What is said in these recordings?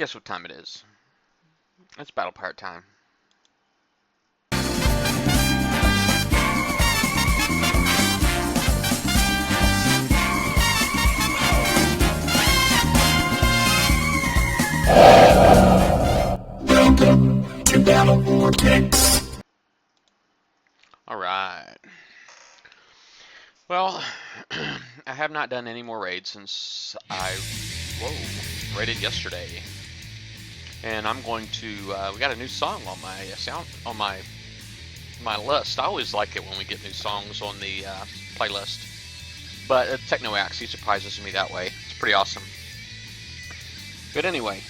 Guess what time it is? It's Battle Pirate time. Welcome to Battle Vortex. Alright. Well, I have not done any more raids since I raided yesterday. And I'm going to we got a new song on my list. I always like it when we get new songs on the playlist. But Techno Axe, he surprises me that way. It's pretty awesome. But anyway,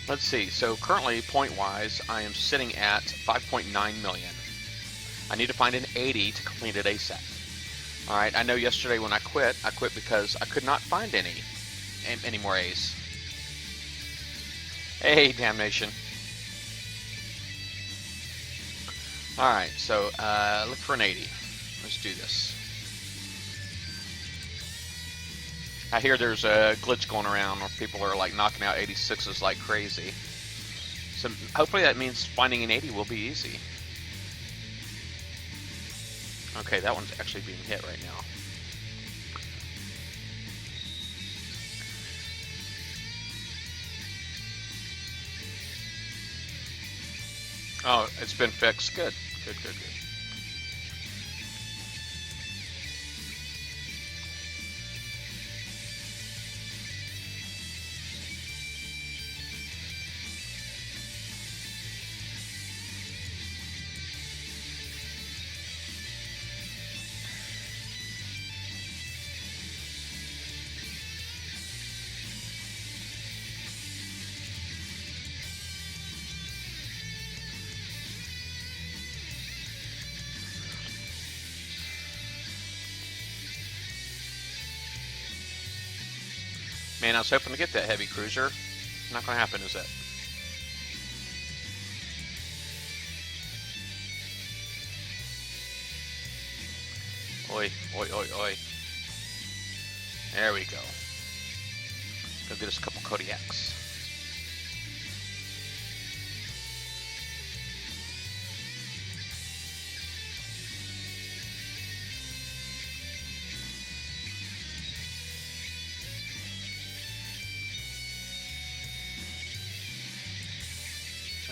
let's see. So currently, point-wise, I am sitting at 5.9 million. I need to find an 80 to complete it ASAP. All right. I know yesterday when I quit because I could not find any more A's. Hey, damnation. All right. So look for an 80. Let's do this. I hear there's a glitch going around where people are like knocking out 86s like crazy. So hopefully that means finding an 80 will be easy. Okay, that one's actually being hit right now. Oh, it's been fixed. Good. Good, good, good. Man, I was hoping to get that heavy cruiser. Not going to happen, is it? Oi, oi, oi, oi. There we go. Go get us a couple Kodiaks.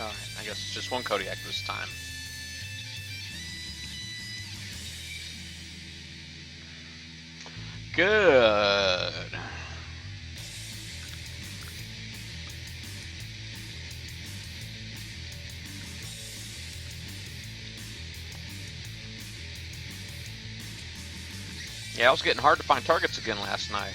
Alright, I guess it's just one Kodiak this time. Good. Yeah, it was getting hard to find targets again last night.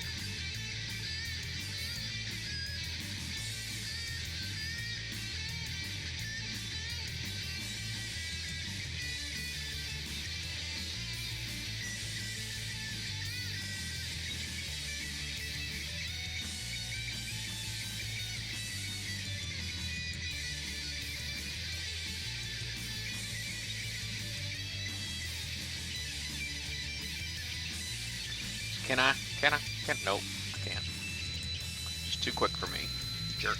Can I? Nope, I can't. Just too quick for me. Jerk.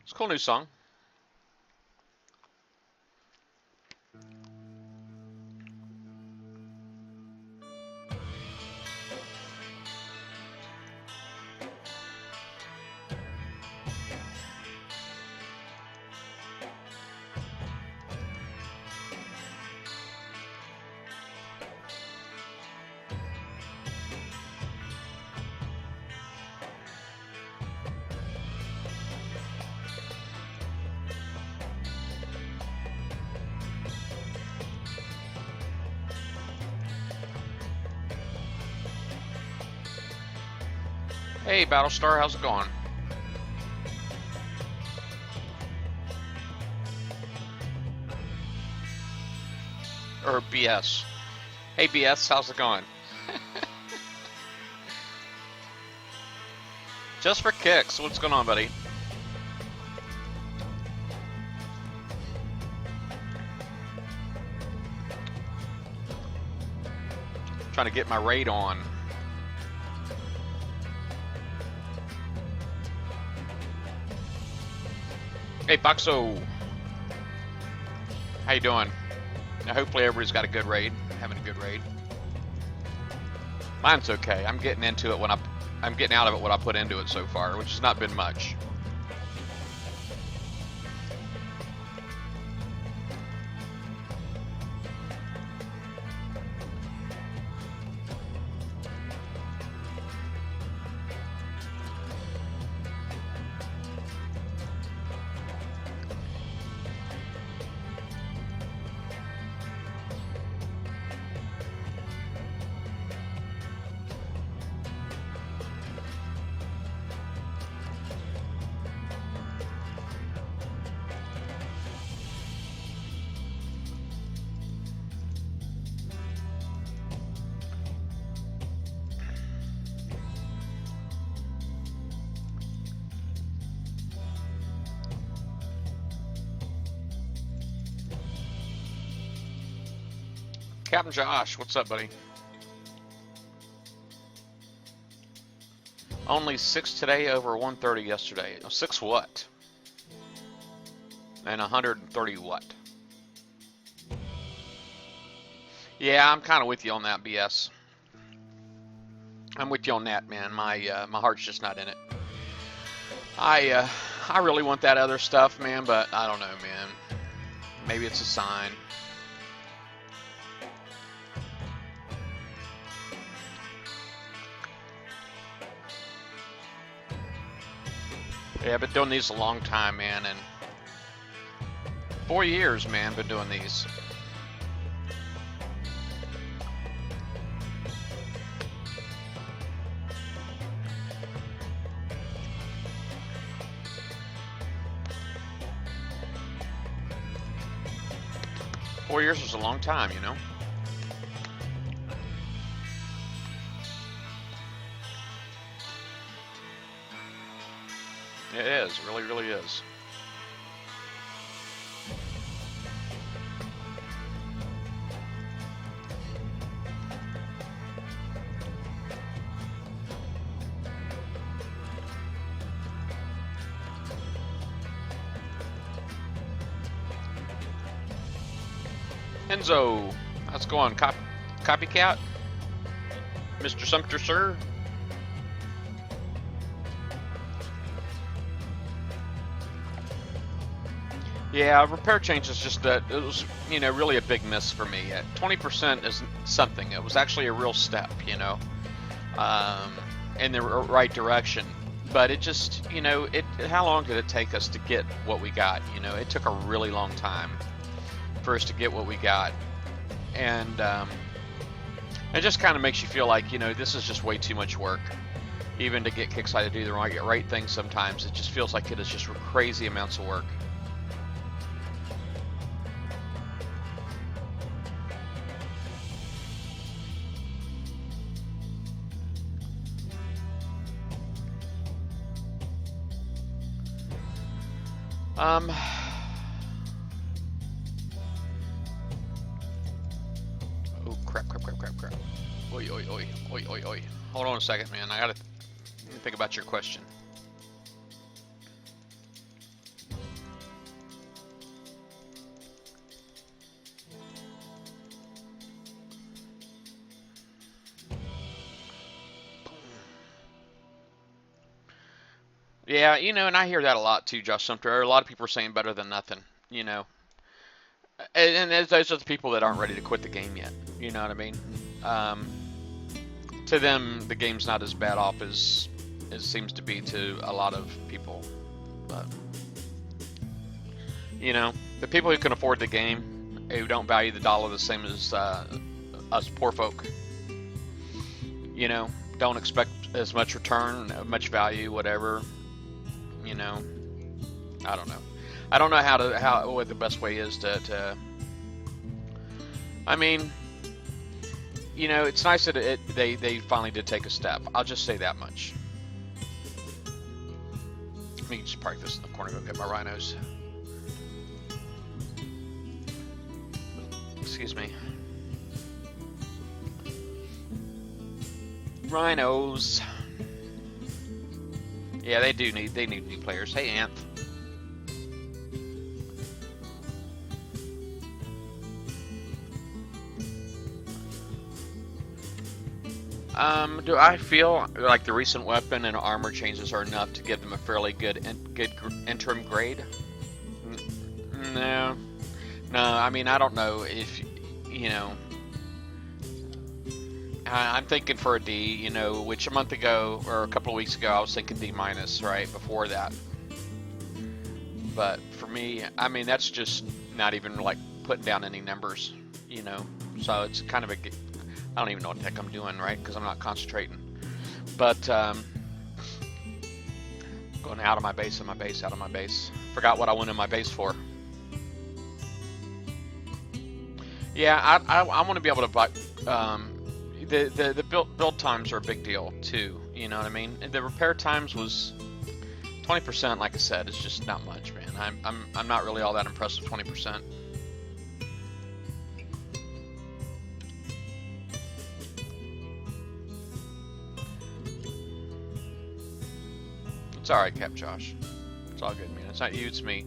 It's a cool new song. Hey, Battlestar, how's it going? Or BS. Hey, BS, how's it going? Just for kicks, what's going on, buddy? trying to get my raid on. Hey, Boxo. How you doing? Now, hopefully everybody's got a good raid, having a good raid. Mine's okay. I'm getting into it when I'm getting out of it what I put into it so far, which has not been much. Captain Josh, what's up, buddy? Only 6 today over 130 yesterday. 6 what? And 130 what? Yeah, I'm kind of with you on that, BS. I'm with you on that, man. My heart's just not in it. I really want that other stuff, man, but I don't know, man. Maybe it's a sign. Yeah, I've been doing these a long time, man, and 4 years, man, been doing these. Four years is a long time, you know? It is, it really, really is. Enzo, how's it going? Copycat? Mr. Sumter, sir? Yeah, repair change is just it was, you know, really a big miss for me. 20% is something. It was actually a real step, you know, in the right direction. But it just, you know, how long did it take us to get what we got? You know, it took a really long time for us to get what we got. And it just kind of makes you feel like, you know, this is just way too much work. Even to get Kickside to do the right thing sometimes, it just feels like it is just crazy amounts of work. Oh, crap. Oi. Hold on a second, man. I gotta think about your question. Yeah, you know, and I hear that a lot too, Josh Sumter. A lot of people are saying better than nothing, you know. And those are the people that aren't ready to quit the game yet. You know what I mean? To them, the game's not as bad off as it seems to be to a lot of people. But, you know, the people who can afford the game, who don't value the dollar the same as us poor folk, you know, don't expect as much return, much value, whatever. You know, I don't know. I don't know what the best way is to I mean, you know, it's nice that they finally did take a step. I'll just say that much. Let me just park this in the corner and go get my rhinos. Excuse me. Rhinos. Yeah, they need new players. Hey, Anth. Do I feel like the recent weapon and armor changes are enough to give them a fairly good interim grade? No, no. I mean, I don't know if you know. I'm thinking for a D. Which a month ago or a couple of weeks ago I was thinking D minus, right before that. But for me, I mean, that's just not even like putting down any numbers. So it's kind of I don't even know what the heck I'm doing, right? Because I'm not concentrating. But going out of my base, out of my base. Forgot what I went in my base for. Yeah, I want to be able to buy. The build times are a big deal too. You know what I mean? The repair times was 20%. Like I said, it's just not much, man. I'm not really all that impressed with 20%. It's all right, Cap Josh. It's all good, man. It's not you, it's me.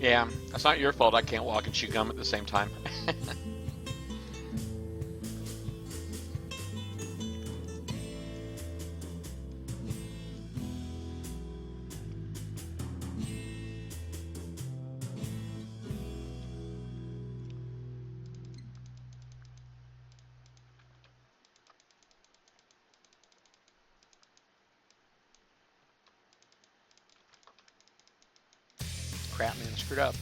Yeah, that's not your fault I can't walk and chew gum at the same time. Crap, man, screwed up.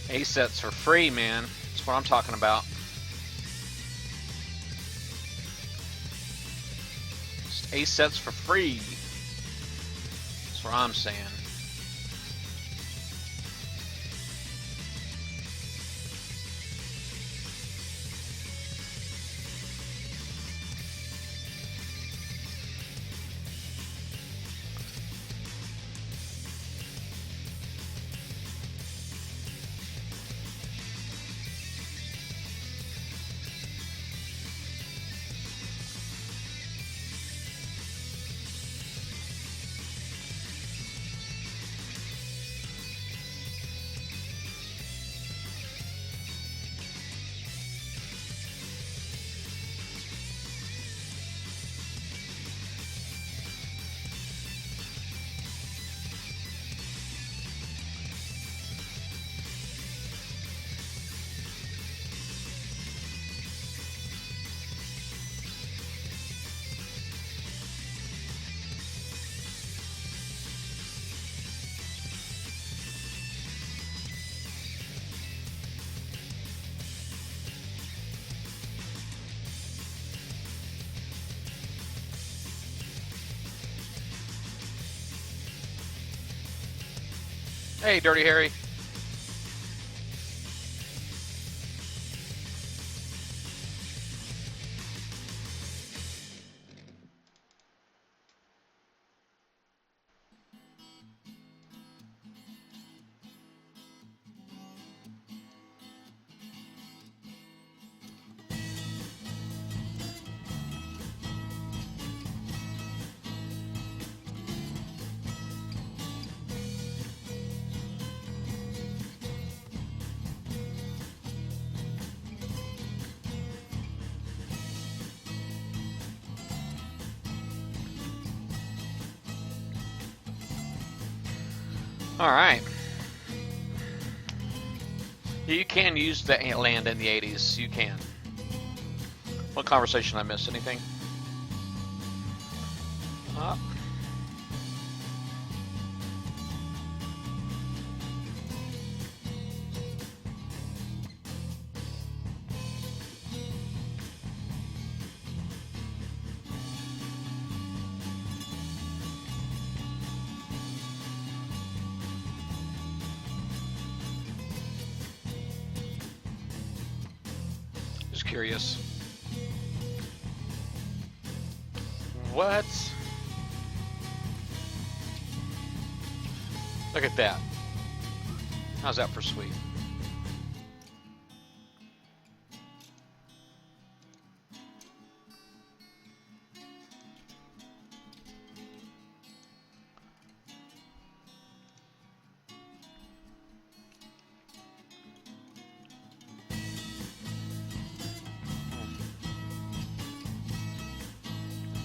A sets for free, man. That's what I'm talking about. Just A sets for free. That's what I'm saying. Hey, Dirty Harry. All right. You can use the land in the 80s. You can. What conversation I missed? Anything? Uh, just curious. What? Look at that. How's that for sweet?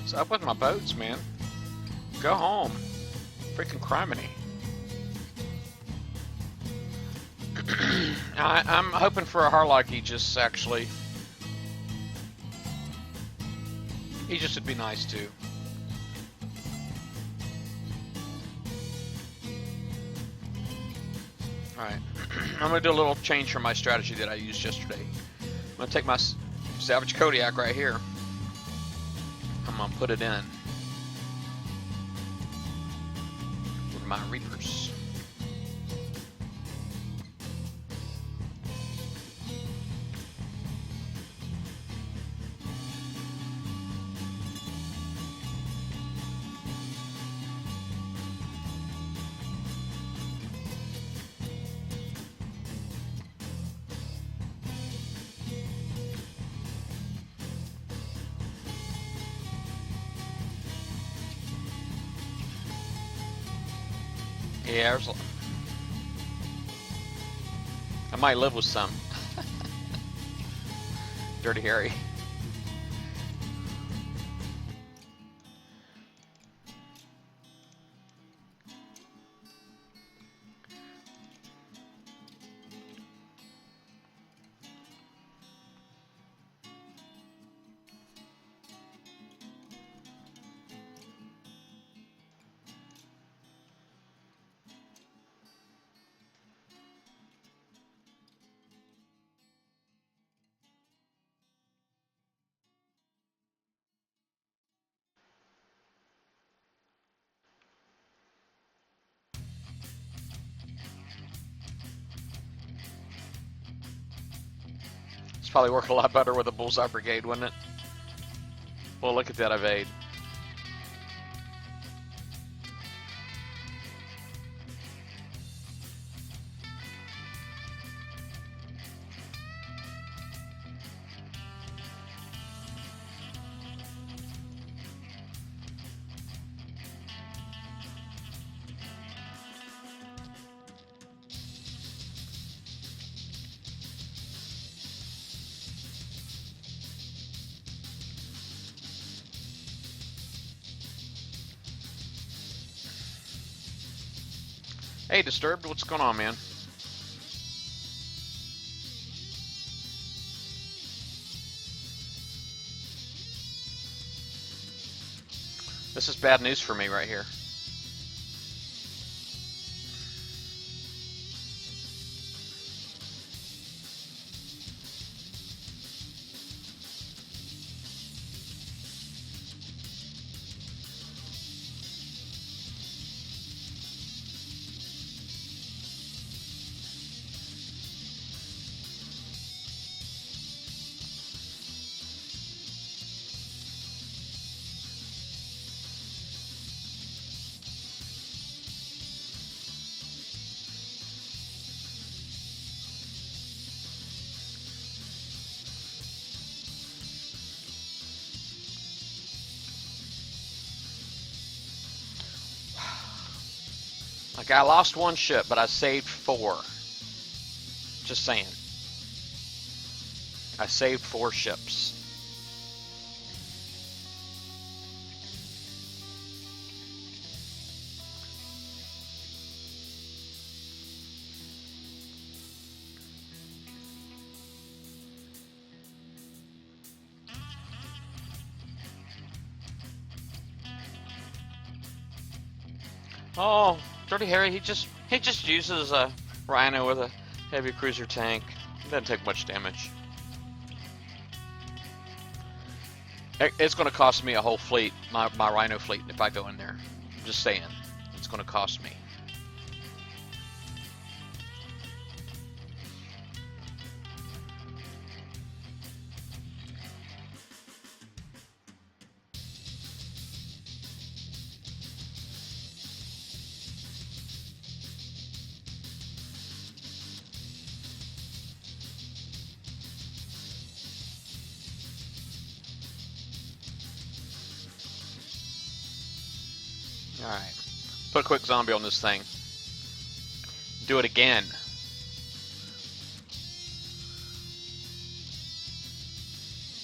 What's up with my boats, man? Go home. Freaking criminy. I'm hoping for a Harlock Aegis, actually. Aegis would be nice, too. Alright. I'm going to do a little change from my strategy that I used yesterday. I'm going to take my Savage Kodiak right here. I'm going to put it in with my Reapers. Yeah, I might live with some. Dirty Harry. It's probably work a lot better with a Bullseye Brigade, wouldn't it? Well, look at that evade. Hey, Disturbed, what's going on, man? This is bad news for me right here. Like, I lost one ship, but I saved 4. Just saying. I saved 4 ships. Oh, Dirty Harry, he just uses a Rhino with a heavy cruiser tank. Doesn't take much damage. It's going to cost me a whole fleet, my Rhino fleet, if I go in there. I'm just saying, it's going to cost me. Alright. Put a quick zombie on this thing. Do it again.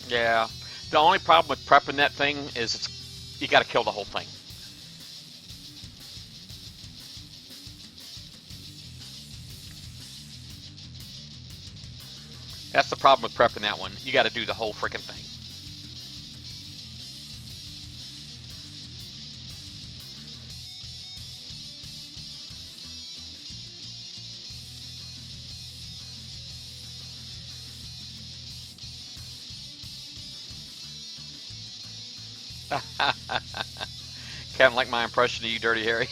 Yeah. The only problem with prepping that thing is you gotta kill the whole thing. That's the problem with prepping that one. You gotta do the whole freaking thing. Kind of like my impression of you, Dirty Harry.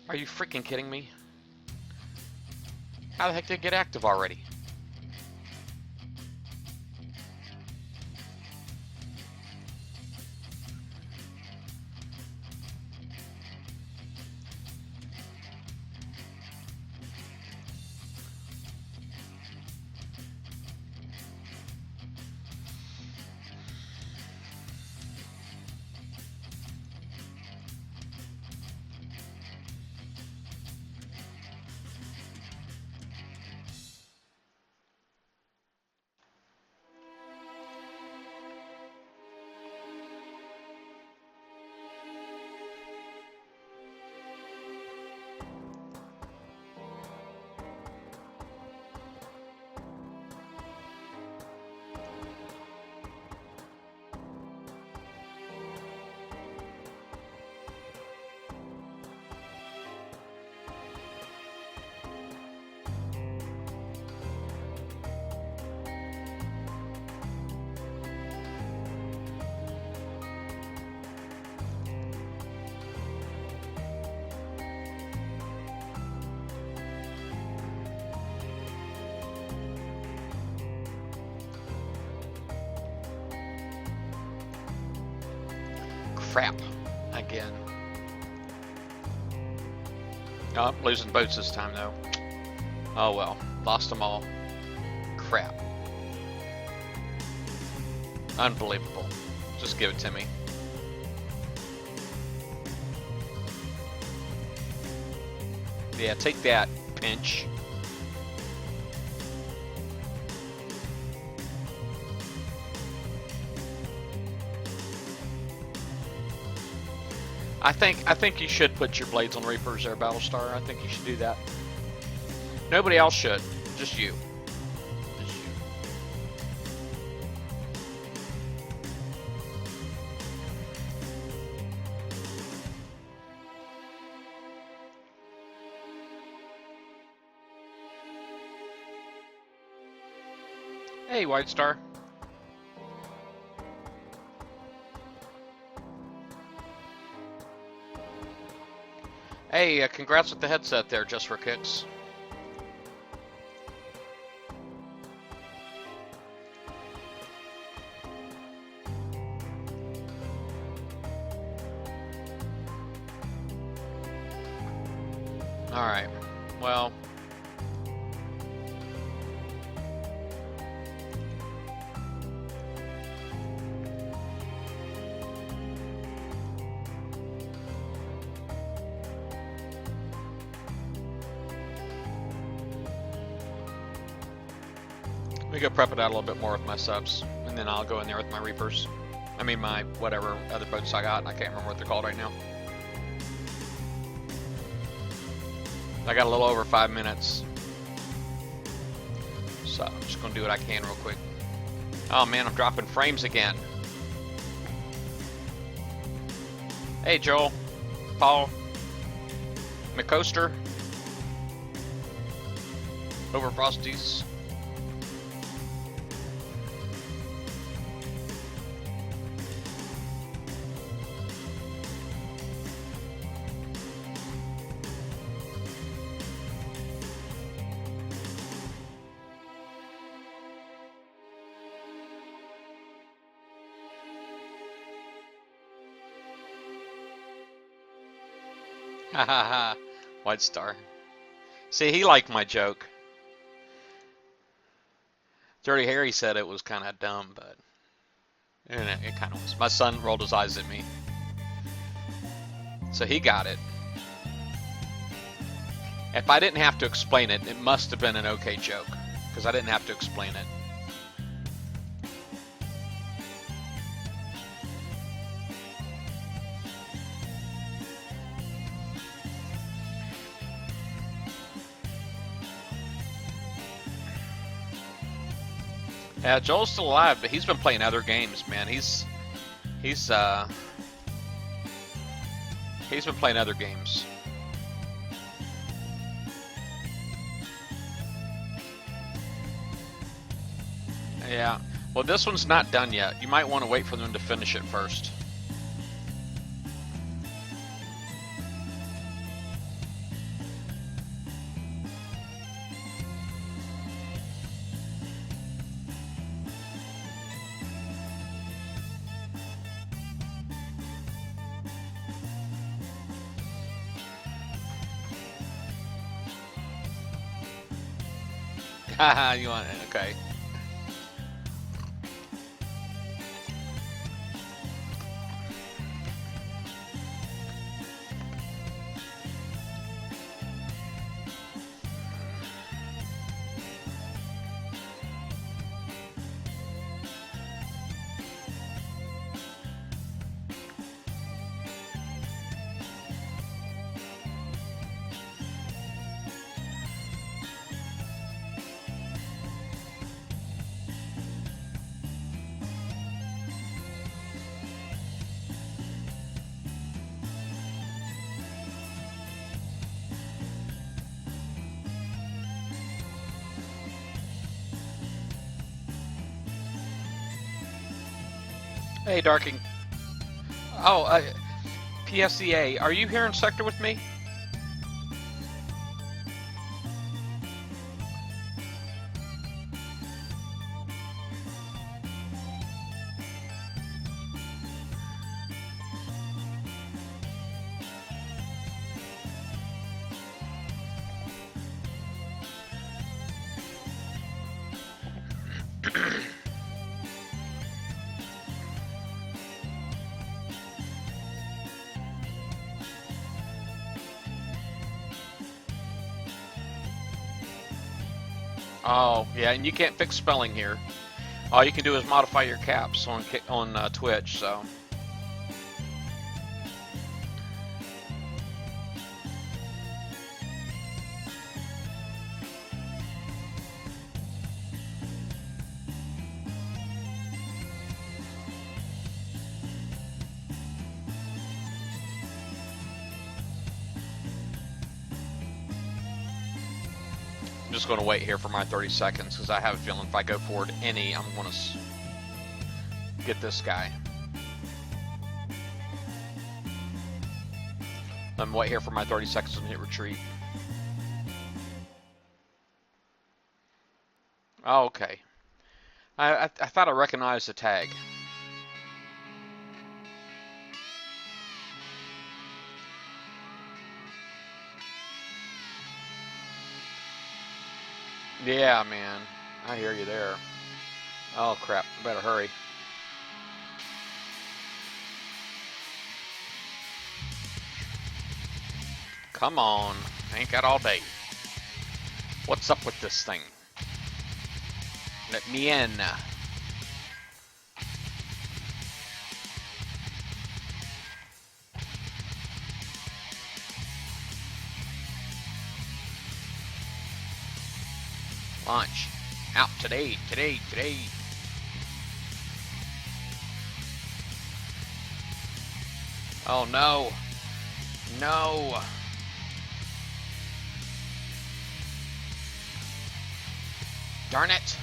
Are you freaking kidding me? How the heck did it get active already? Crap. Again. Oh, I'm losing boats this time, though. Oh well. Lost them all. Crap. Unbelievable. Just give it to me. Yeah, take that, pinch. I think you should put your blades on Reapers there, Battlestar. I think you should do that. Nobody else should. Just you. Just you. Hey, White Star. Hey, congrats with the headset there, just for kicks. Alright, well. me go prep it out a little bit more with my subs, and then I'll go in there with my Reapers. I mean my whatever other boats I got. I can't remember what they're called right now. I got a little over 5 minutes. So I'm just gonna do what I can real quick. Oh man, I'm dropping frames again. Hey Joel, Paul, McCoaster, over Frosties. Ha ha ha. White Star. See, he liked my joke. Dirty Harry said it was kind of dumb, but it kind of was. My son rolled his eyes at me. So he got it. If I didn't have to explain it, it must have been an okay joke, because I didn't have to explain it. Yeah, Joel's still alive, but he's been playing other games, man. He's been playing other games. Yeah. Well, this one's not done yet. You might want to wait for them to finish it first. Haha, you want it? Okay. Hey, Darking. Oh, PSEA, are you here in sector with me? Oh, yeah, and you can't fix spelling here. All you can do is modify your caps on Twitch, so. I'm just going to wait here for my 30 seconds because I have a feeling if I go forward any, I'm going to get this guy. I'm wait here for my 30 seconds and hit retreat. Oh, okay. I thought I recognized the tag. Yeah, man. I hear you there. Oh, crap. I better hurry. Come on. I ain't got all day. What's up with this thing? Let me in. Launch. Out today. Oh no. No. Darn it.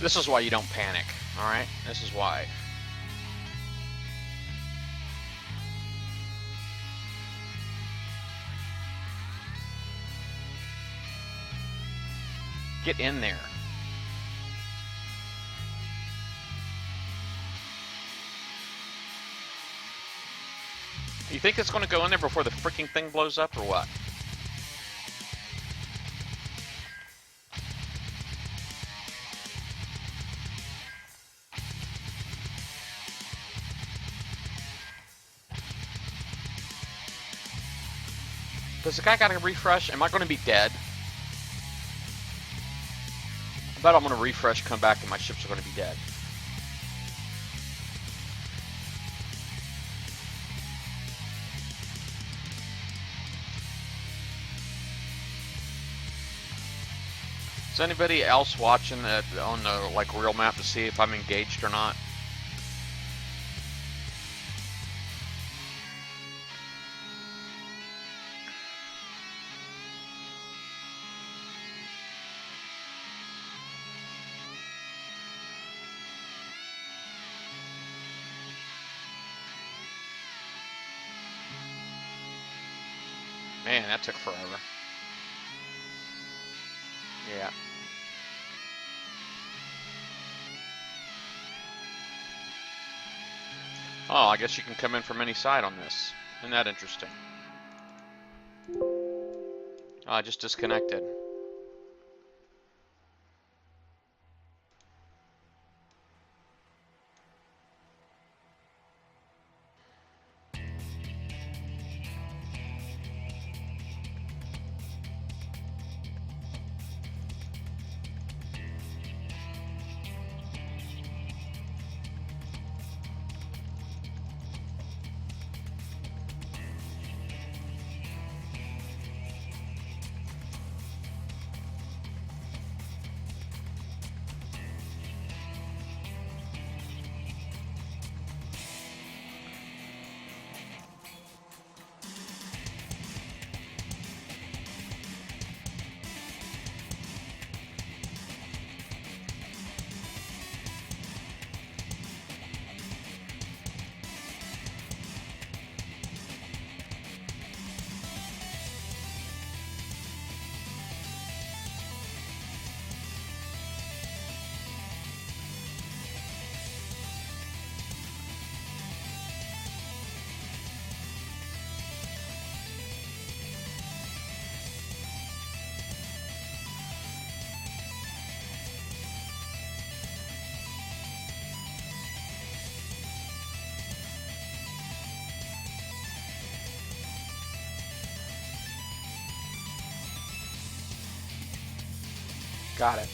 This is why you don't panic, alright? This is why. Get in there. You think it's going to go in there before the freaking thing blows up or what? Does the guy got to refresh? Am I going to be dead? I bet I'm going to refresh, come back, and my ships are going to be dead. Is anybody else watching on the like real map to see if I'm engaged or not? Man, that took forever. Yeah. Oh, I guess you can come in from any side on this. Isn't that interesting? Oh, I just disconnected. Got it.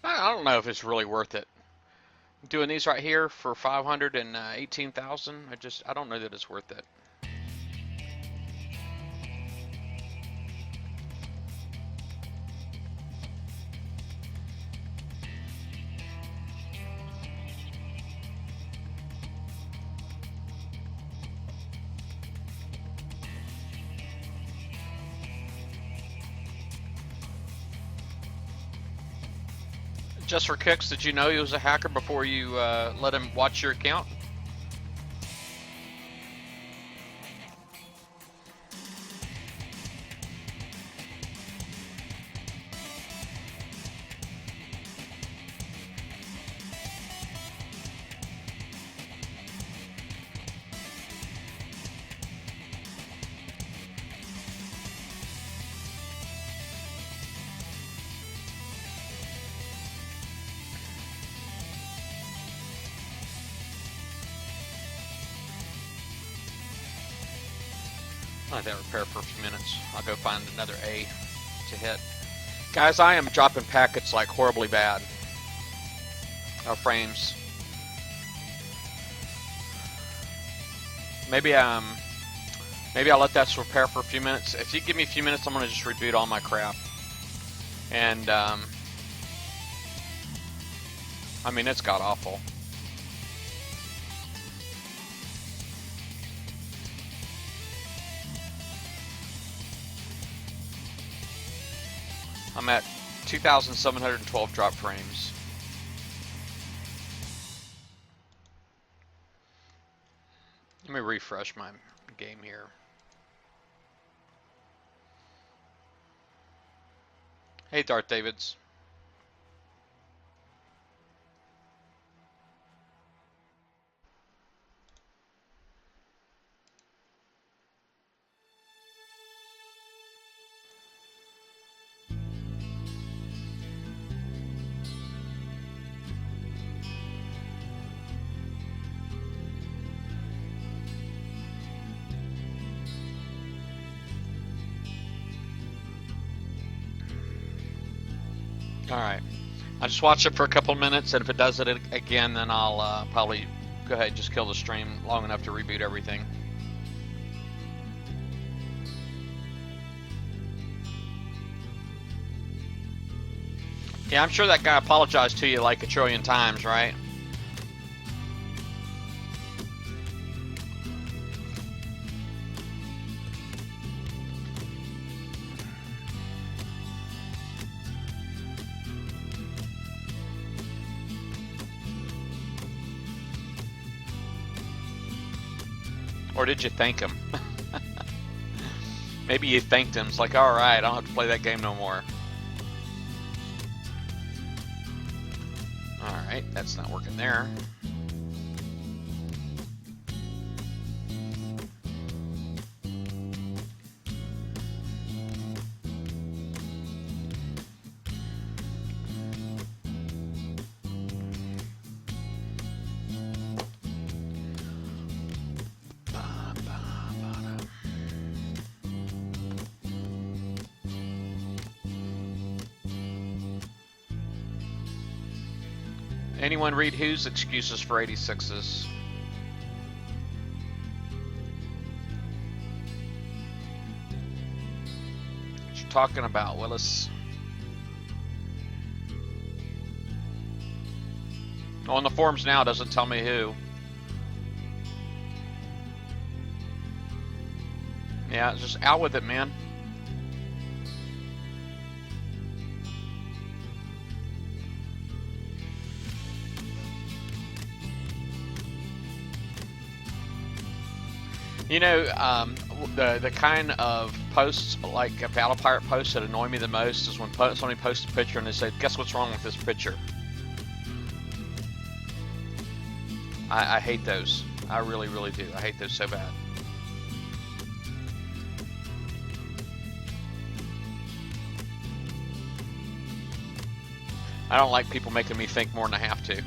I don't know if it's really worth it. Doing these right here for 518,000, I don't know that it's worth it. Just for kicks, did you know he was a hacker before you let him watch your account? I'll let that repair for a few minutes. I'll go find another A to hit. Guys, I am dropping packets like horribly bad. Frames. Maybe maybe I'll let that repair for a few minutes. If you give me a few minutes, I'm gonna just reboot all my crap. And I mean, it's god awful. I'm at 2,712 drop frames. Let me refresh my game here. Hey, Darth Davids. Alright, I'll just watch it for a couple of minutes, and if it does it again, then I'll probably go ahead and just kill the stream long enough to reboot everything. Yeah, I'm sure that guy apologized to you like a trillion times, right? Or did you thank him? Maybe you thanked him. It's like, alright, I don't have to play that game no more. Alright, that's not working there. Anyone read Who's Excuses for 86s? What you talking about, Willis? On the forums now, it doesn't tell me who. Yeah, just out with it, man. You know, the kind of posts, like a Battle Pirate post that annoy me the most is when somebody posts a picture and they say, guess what's wrong with this picture? I hate those. I really, really do. I hate those so bad. I don't like people making me think more than I have to.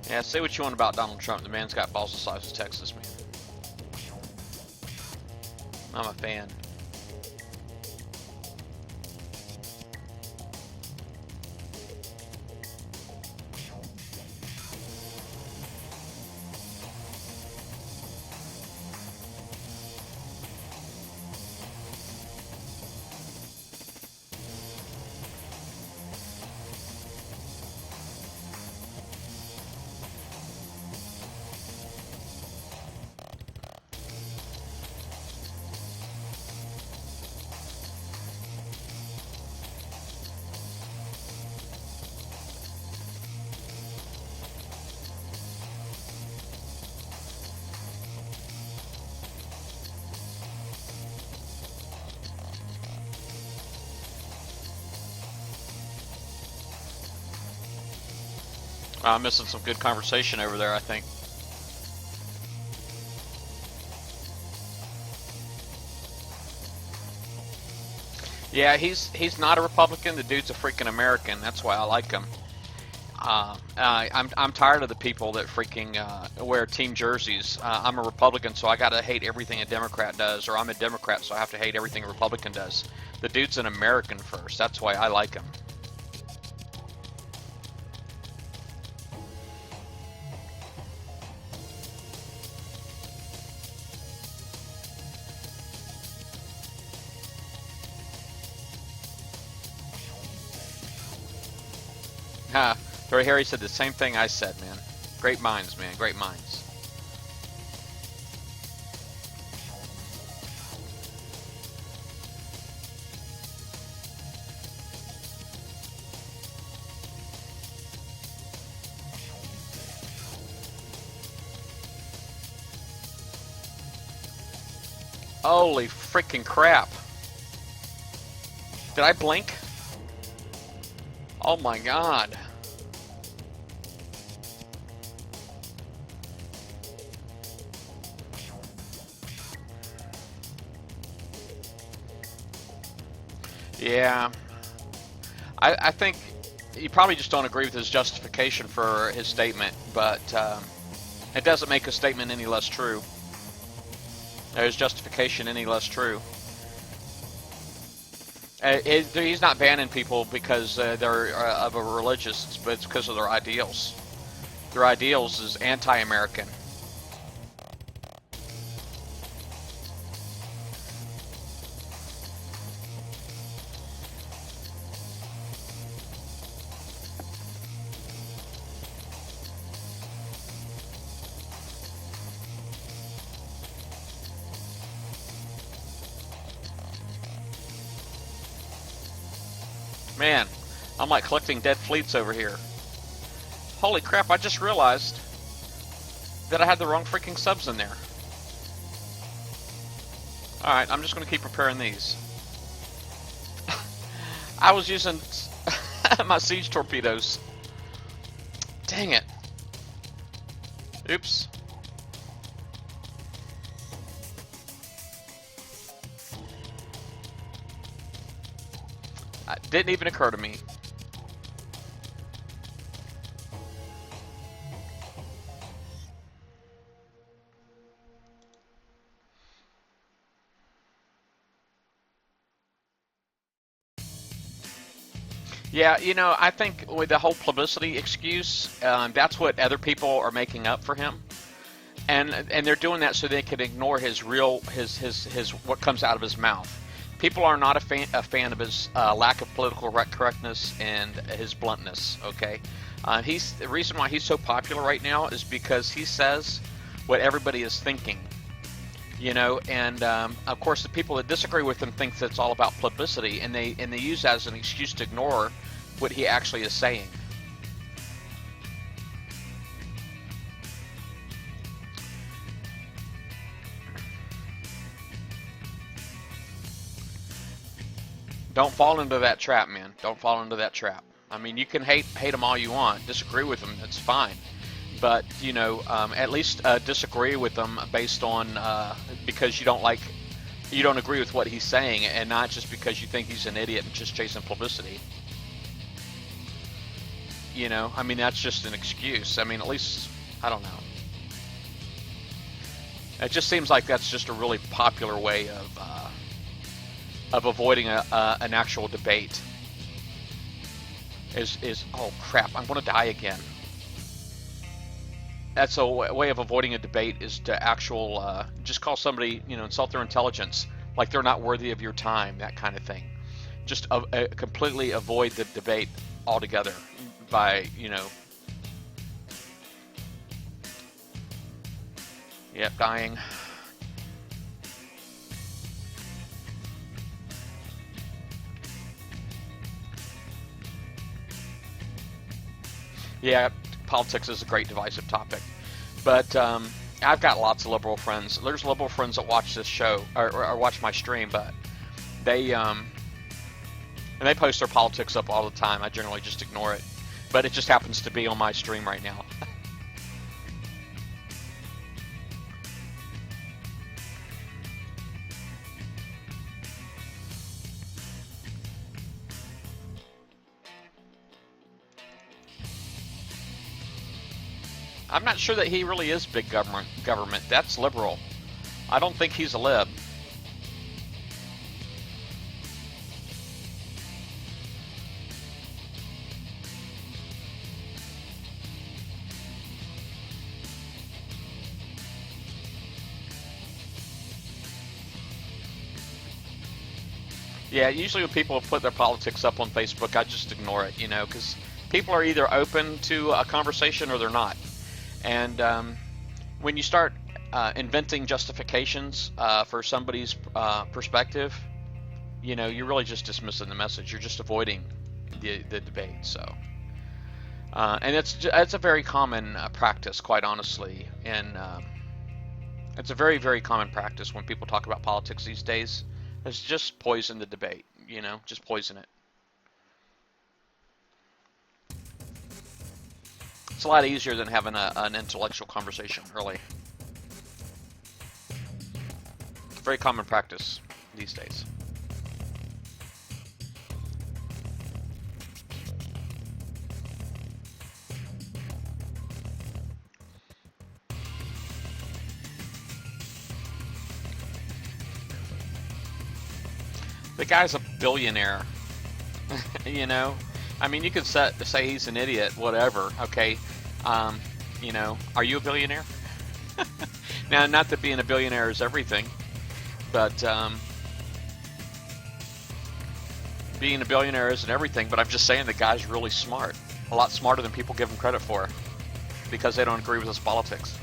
Yeah, say what you want about Donald Trump. The man's got balls the size of Texas, man. I'm a fan. I'm missing some good conversation over there, I think. Yeah, he's not a Republican. The dude's a freaking American. That's why I like him. I'm tired of the people that freaking wear team jerseys. I'm a Republican, so I gotta hate everything a Democrat does, or I'm a Democrat, so I have to hate everything a Republican does. The dude's an American first. That's why I like him. Harry Harry said the same thing I said, man. Great minds, man. Great minds. Holy freaking crap. Did I blink? Oh my god. Yeah, I think you probably just don't agree with his justification for his statement, but it doesn't make his statement any less true, or his justification any less true. He's not banning people because they're of a religious, but it's because of their ideals. Their ideals is anti-American. Man, I'm like collecting dead fleets over here. Holy crap, I just realized that I had the wrong freaking subs in there. Alright, I'm just going to keep repairing these. I was using my siege torpedoes. Dang it. Oops. Didn't even occur to me. Yeah, you know, I think with the whole publicity excuse, that's what other people are making up for him, and they're doing that so they can ignore his real his what comes out of his mouth. People are not a fan of his lack of political correctness and his bluntness. Okay, the reason why he's so popular right now is because he says what everybody is thinking. You know, and of course the people that disagree with him think that it's all about publicity, and they use that as an excuse to ignore what he actually is saying. Don't fall into that trap, man. Don't fall into that trap. I mean, you can hate them all you want, disagree with them, that's fine. But you know, at least disagree with them based on because you don't agree with what he's saying, and not just because you think he's an idiot and just chasing publicity. You know, I mean, that's just an excuse. I mean, at least, I don't know. It just seems like that's just a really popular way of avoiding an actual debate. Is oh crap, I'm going to die again. That's a way of avoiding a debate, is to just call somebody, insult their intelligence, like they're not worthy of your time, that kind of thing. Just completely avoid the debate altogether by, yep, dying. Yeah, politics is a great divisive topic. But I've got lots of liberal friends. There's liberal friends that watch this show or watch my stream, but they and they post their politics up all the time. I generally just ignore it, but it just happens to be on my stream right now. I'm not sure that he really is big government. That's liberal. I don't think he's a lib. Yeah, usually when people put their politics up on Facebook, I just ignore it, because people are either open to a conversation or they're not. And when you start inventing justifications for somebody's perspective, you're really just dismissing the message. You're just avoiding the debate. So, and it's a very common practice, quite honestly, and it's a very, very common practice when people talk about politics these days. It's just poison the debate, just poison it. It's a lot easier than having an intellectual conversation, really. Very common practice these days. The guy's a billionaire, I mean, you could say he's an idiot, whatever, okay? Are you a billionaire? Now, not that being a billionaire is everything, but being a billionaire isn't everything, but I'm just saying the guy's really smart. A lot smarter than people give him credit for, because they don't agree with his politics.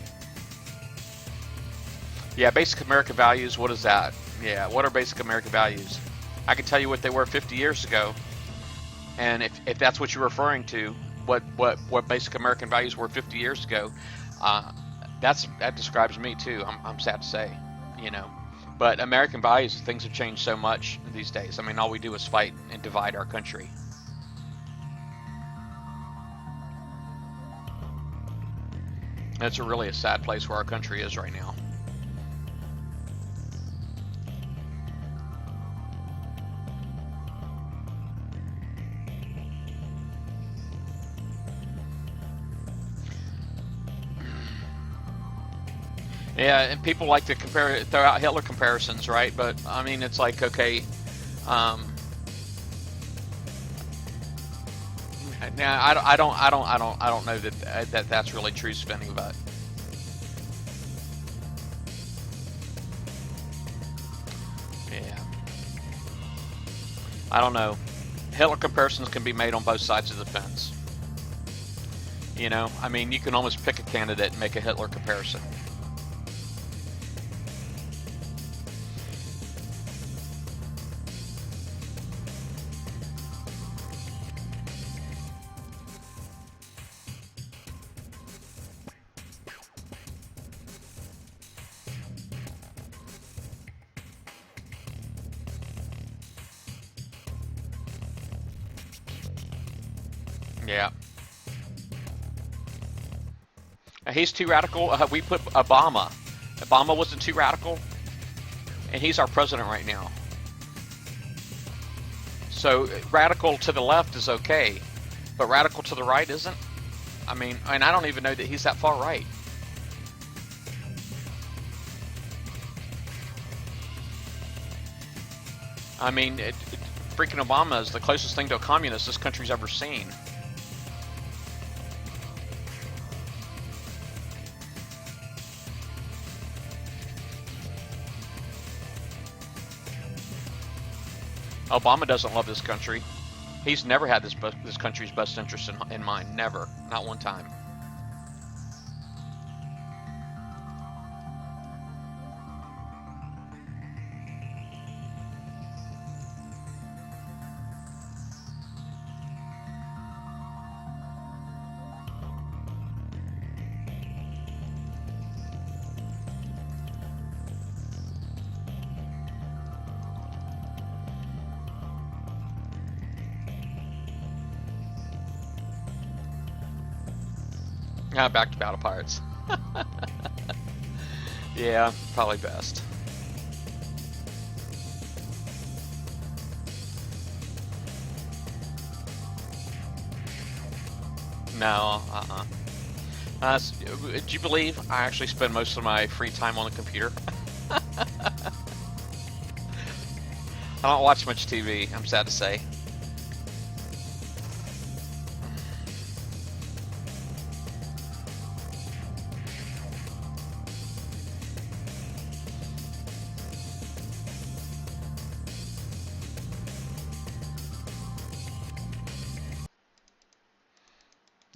Yeah, basic American values, what is that? Yeah, what are basic American values? I can tell you what they were 50 years ago. And if that's what you're referring to, what basic American values were 50 years ago, that describes me too. I'm sad to say, But American values, things have changed so much these days. I mean, all we do is fight and divide our country. It's really a sad place where our country is right now. Yeah, and people like to throw out Hitler comparisons, right? But I mean, it's like, okay, now I don't know that that's really true spinning, but yeah, I don't know. Hitler comparisons can be made on both sides of the fence. I mean, you can almost pick a candidate and make a Hitler comparison. Yeah. He's too radical. We put Obama. Obama wasn't too radical, and he's our president right now. So radical to the left is okay, but radical to the right isn't. I mean, and I don't even know that he's that far right. I mean, freaking Obama is the closest thing to a communist this country's ever seen. Obama doesn't love this country. He's never had this country's best interest in mind. Never. Not one time. Back to Battle Pirates. Yeah, probably best. No, do you believe I actually spend most of my free time on the computer? I don't watch much TV, I'm sad to say.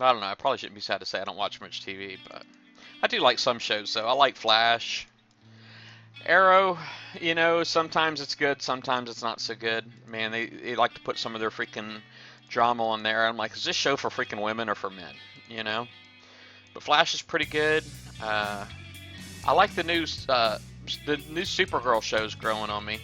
I don't know. I probably shouldn't be sad to say I don't watch much TV, but I do like some shows, though. I like Flash. Arrow, sometimes it's good, sometimes it's not so good. Man, they like to put some of their freaking drama on there. I'm like, is this show for freaking women or for men? But Flash is pretty good. I like the new Supergirl shows growing on me.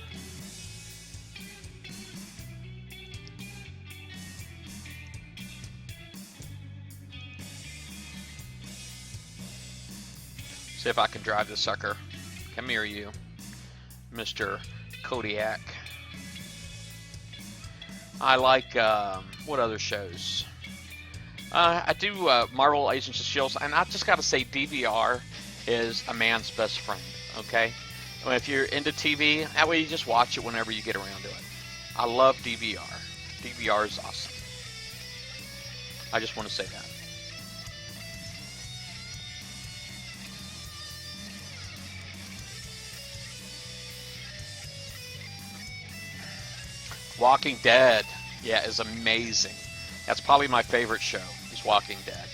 See if I can drive this sucker. Come here, you, Mr. Kodiak. I like, what other shows? I do Marvel Agents of S.H.I.E.L.D. And I just got to say DVR is a man's best friend, okay? I mean, if you're into TV, that way you just watch it whenever you get around to it. I love DVR. DVR is awesome. I just want to say that. Walking Dead, yeah, is amazing. That's probably my favorite show, is Walking Dead.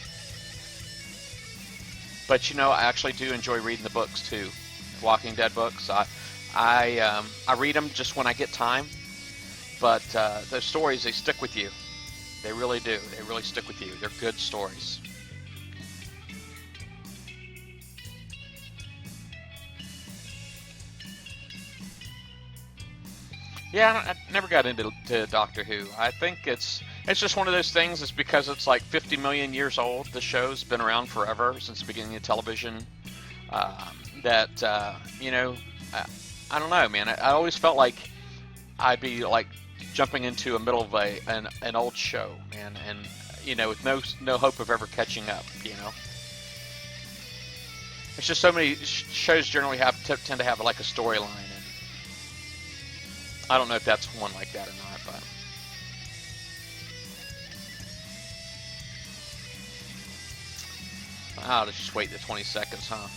But I actually do enjoy reading the books too, Walking Dead books. I read them just when I get time, but those stories, they stick with you. They really do. They really stick with you. They're good stories. Yeah, I never got into Doctor Who. I think it's just one of those things. It's because it's like 50 million years old. The show's been around forever, since the beginning of television. I don't know, man. I always felt like I'd be like jumping into a middle of an old show, man, and with no hope of ever catching up. It's just so many shows generally tend to have like a storyline. I don't know if that's one like that or not, but I'll just wait the 20 seconds, huh?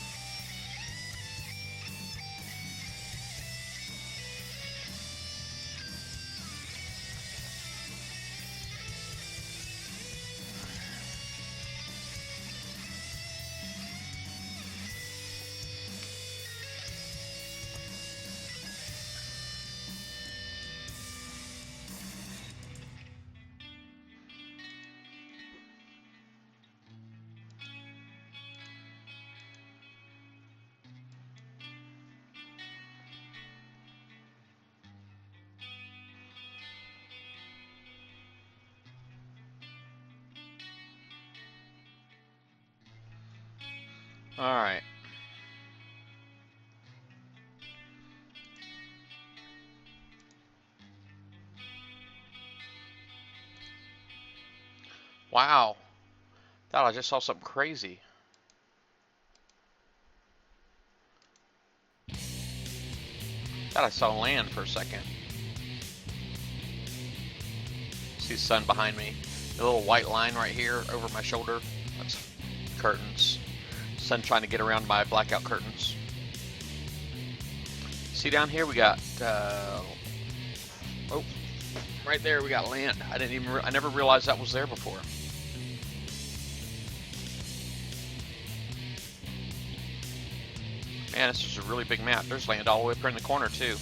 All right. Wow. Thought I just saw something crazy. Thought I saw land for a second. See the sun behind me. The little white line right here over my shoulder. That's curtains. Sun trying to get around my blackout curtains. See down here we got oh, right there we got land. I never realized that was there before. Man, this is a really big map. There's land all the way up here in the corner too.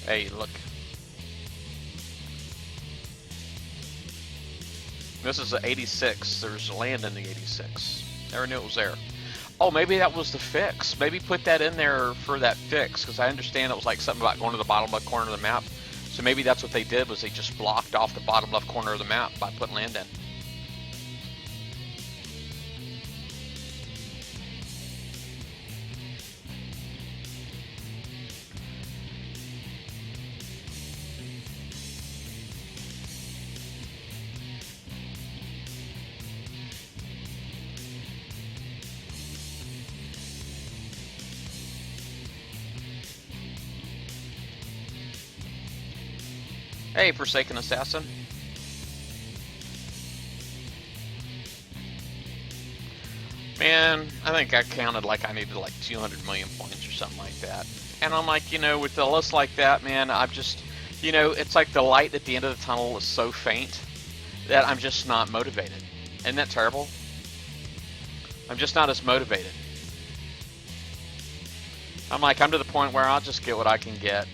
Hey, look. This is the 86. There's land in the 86. Never knew it was there. Oh, maybe that was the fix. Maybe put that in there for that fix, because I understand it was like something about going to the bottom left corner of the map. So maybe that's what they did, was they just blocked off the bottom left corner of the map by putting land in. Hey, Forsaken Assassin. Man, I think I counted like I needed like 200 million points or something like that. And I'm like, with a list like that, man, I'm just, it's like the light at the end of the tunnel is so faint that I'm just not motivated. Isn't that terrible? I'm just not as motivated. I'm to the point where I'll just get what I can get.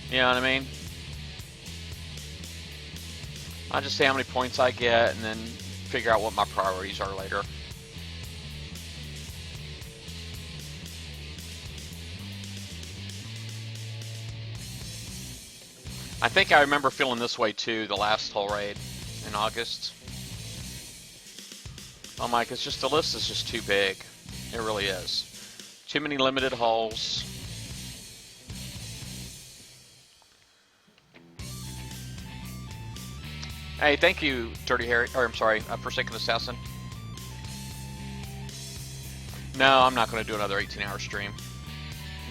You know what I mean? I'll just see how many points I get and then figure out what my priorities are later. I think I remember feeling this way too the last whole raid in August. I'm like, it's just, the list is just too big. It really is. Too many limited hulls. Hey, thank you, Dirty Harry, or I'm sorry, Forsaken Assassin. No, I'm not going to do another 18-hour stream.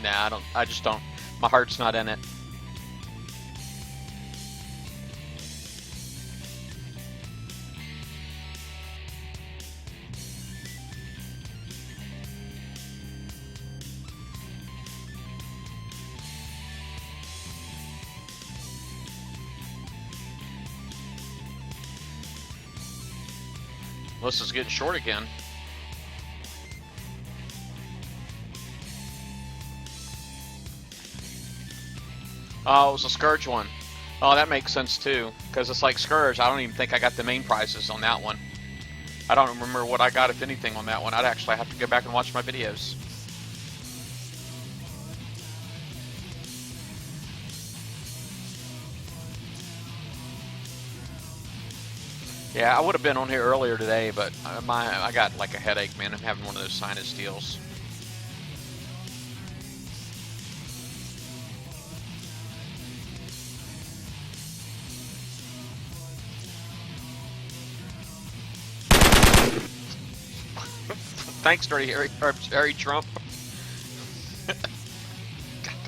Nah, I just don't. My heart's not in it. List is getting short again. Oh, it was a Scourge one. Oh, that makes sense too, because it's like Scourge. I don't even think I got the main prizes on that one. I don't remember what I got, if anything, on that one. I'd actually have to go back and watch my videos. Yeah, I would have been on here earlier today, but I got like a headache, man. I'm having one of those sinus deals. Thanks, Dirty Harry Trump. God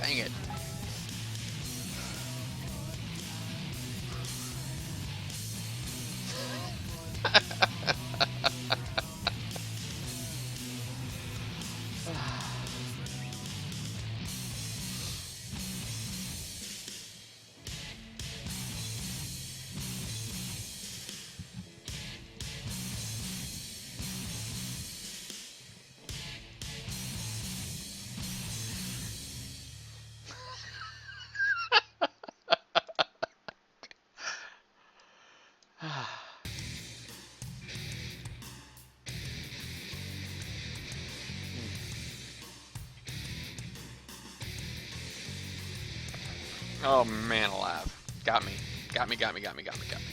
dang it. Oh man, alive. Got me. Got me, got me, got me, got me, got me.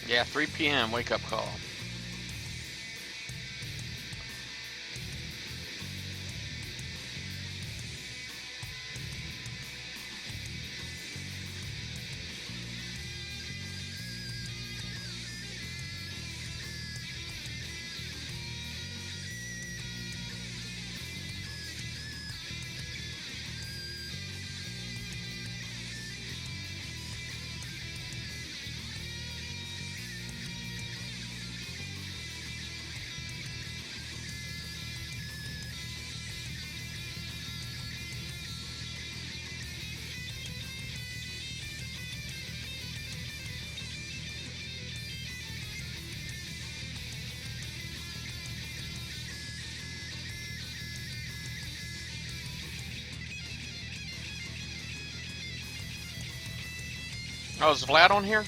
Yeah, 3 p.m. wake up call. Oh, is Vlad on here?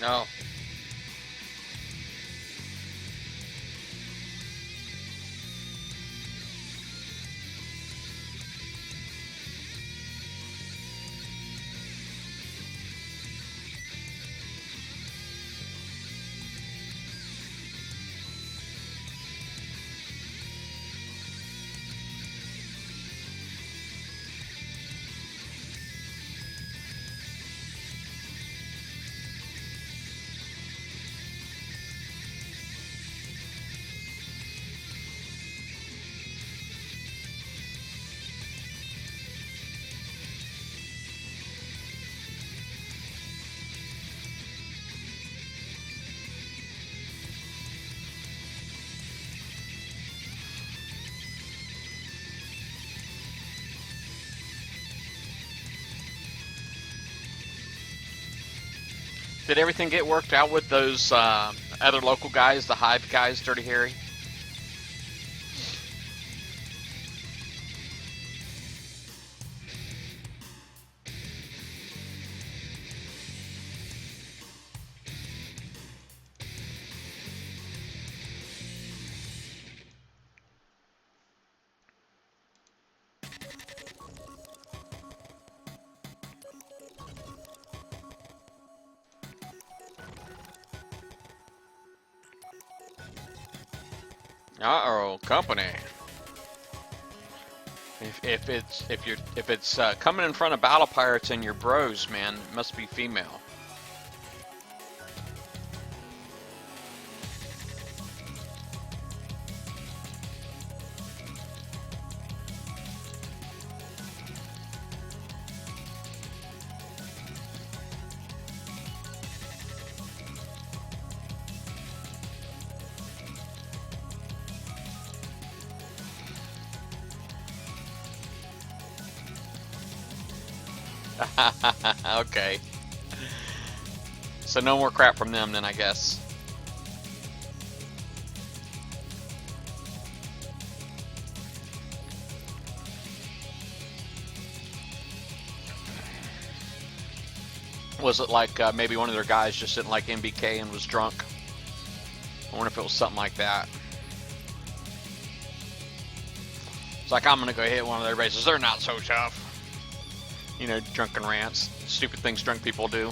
No. Did everything get worked out with those other local guys, the Hive guys, Dirty Harry? Uh-oh, company. If it's coming in front of battle pirates and your bros, man, it must be female. Okay. So no more crap from them then, I guess. Was it like maybe one of their guys just didn't like MBK and was drunk? I wonder if it was something like that. It's like, I'm going to go hit one of their bases. They're not so tough. You know, drunken rants. Stupid things drunk people do.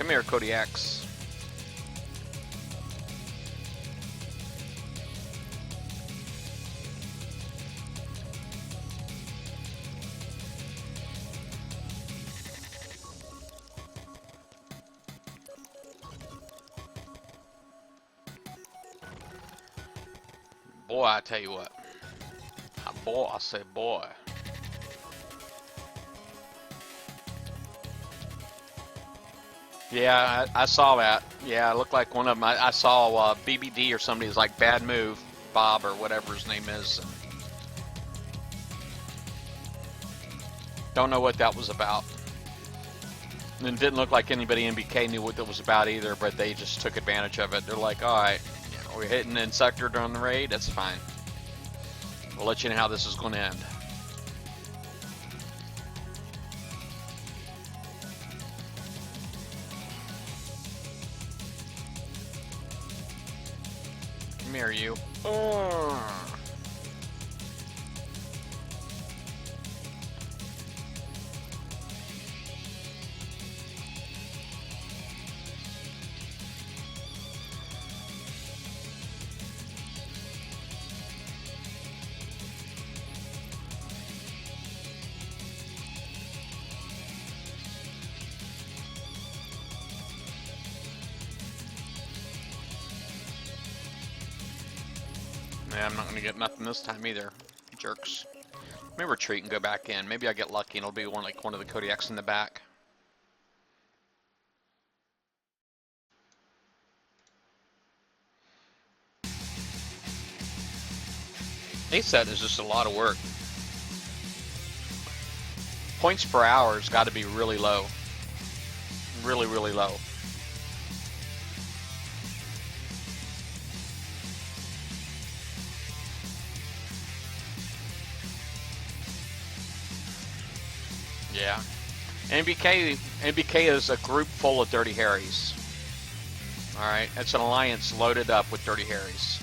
Come here, Cody X. Boy, I tell you what. Boy, I say boy. Yeah, I saw that. Yeah, it looked like one of them. I saw BBD or somebody's like bad move, Bob or whatever his name is. Don't know what that was about. And it didn't look like anybody in BK knew what that was about either, but they just took advantage of it. They're like, all right, we're hitting an sector during the raid. That's fine. We'll let you know how this is going to end. Come here, you. Yeah, I'm not going to get nothing this time either, jerks. Let me retreat and go back in. Maybe I get lucky and it'll be one of the Kodiaks in the back. ASET is just a lot of work. Points per hour has got to be really low. Really, really low. Yeah. NBK is a group full of Dirty Harrys. Alright, it's an alliance loaded up with Dirty Harrys.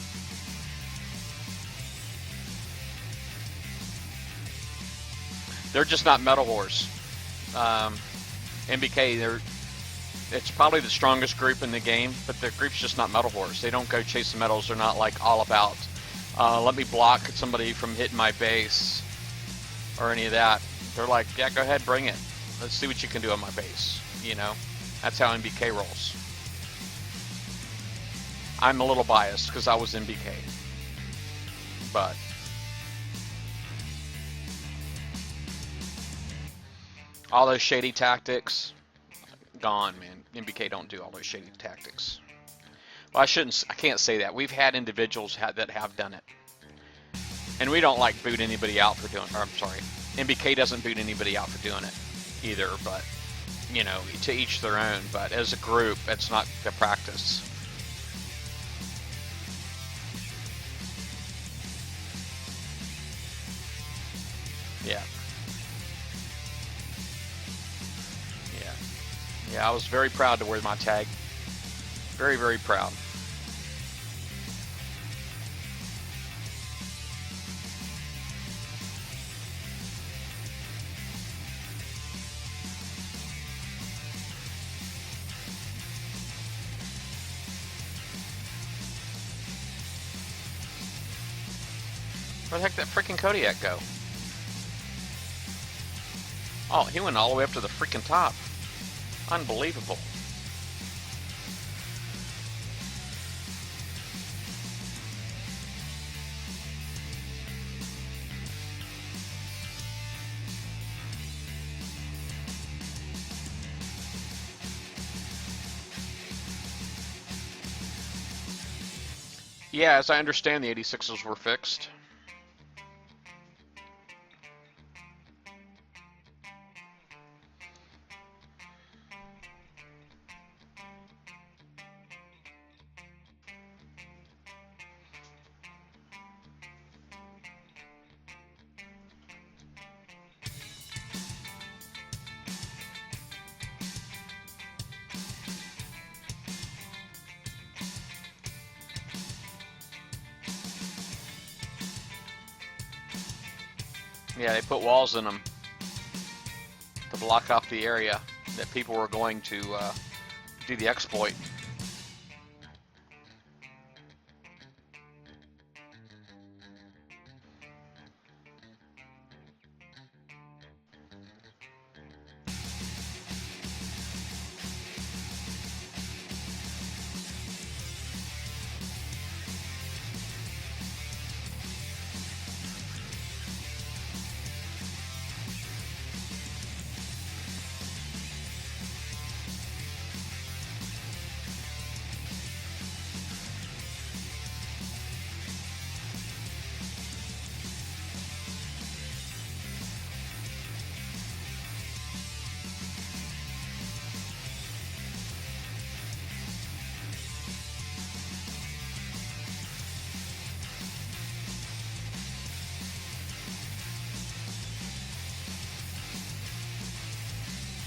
They're just not Metal Horse. NBK, it's probably the strongest group in the game, but the group's just not Metal Horse. They don't go chase the medals. They're not like all about, let me block somebody from hitting my base or any of that. They're like, yeah, go ahead, bring it. Let's see what you can do on my base. You know, that's how NBK rolls. I'm a little biased because I was NBK, but all those shady tactics, gone, man. NBK don't do all those shady tactics. Well, I can't say that. We've had individuals that have done it. And we don't like boot anybody out for doing, or I'm sorry, NBK doesn't boot anybody out for doing it either, but, you know, to each their own. But as a group, it's not the practice. Yeah. Yeah, I was very proud to wear my tag. Very, very proud. Where the heck did that freaking Kodiak go? Oh, he went all the way up to the freaking top. Unbelievable. Yeah, as I understand, the 86s were fixed. Yeah, they put walls in them to block off the area that people were going to do the exploit.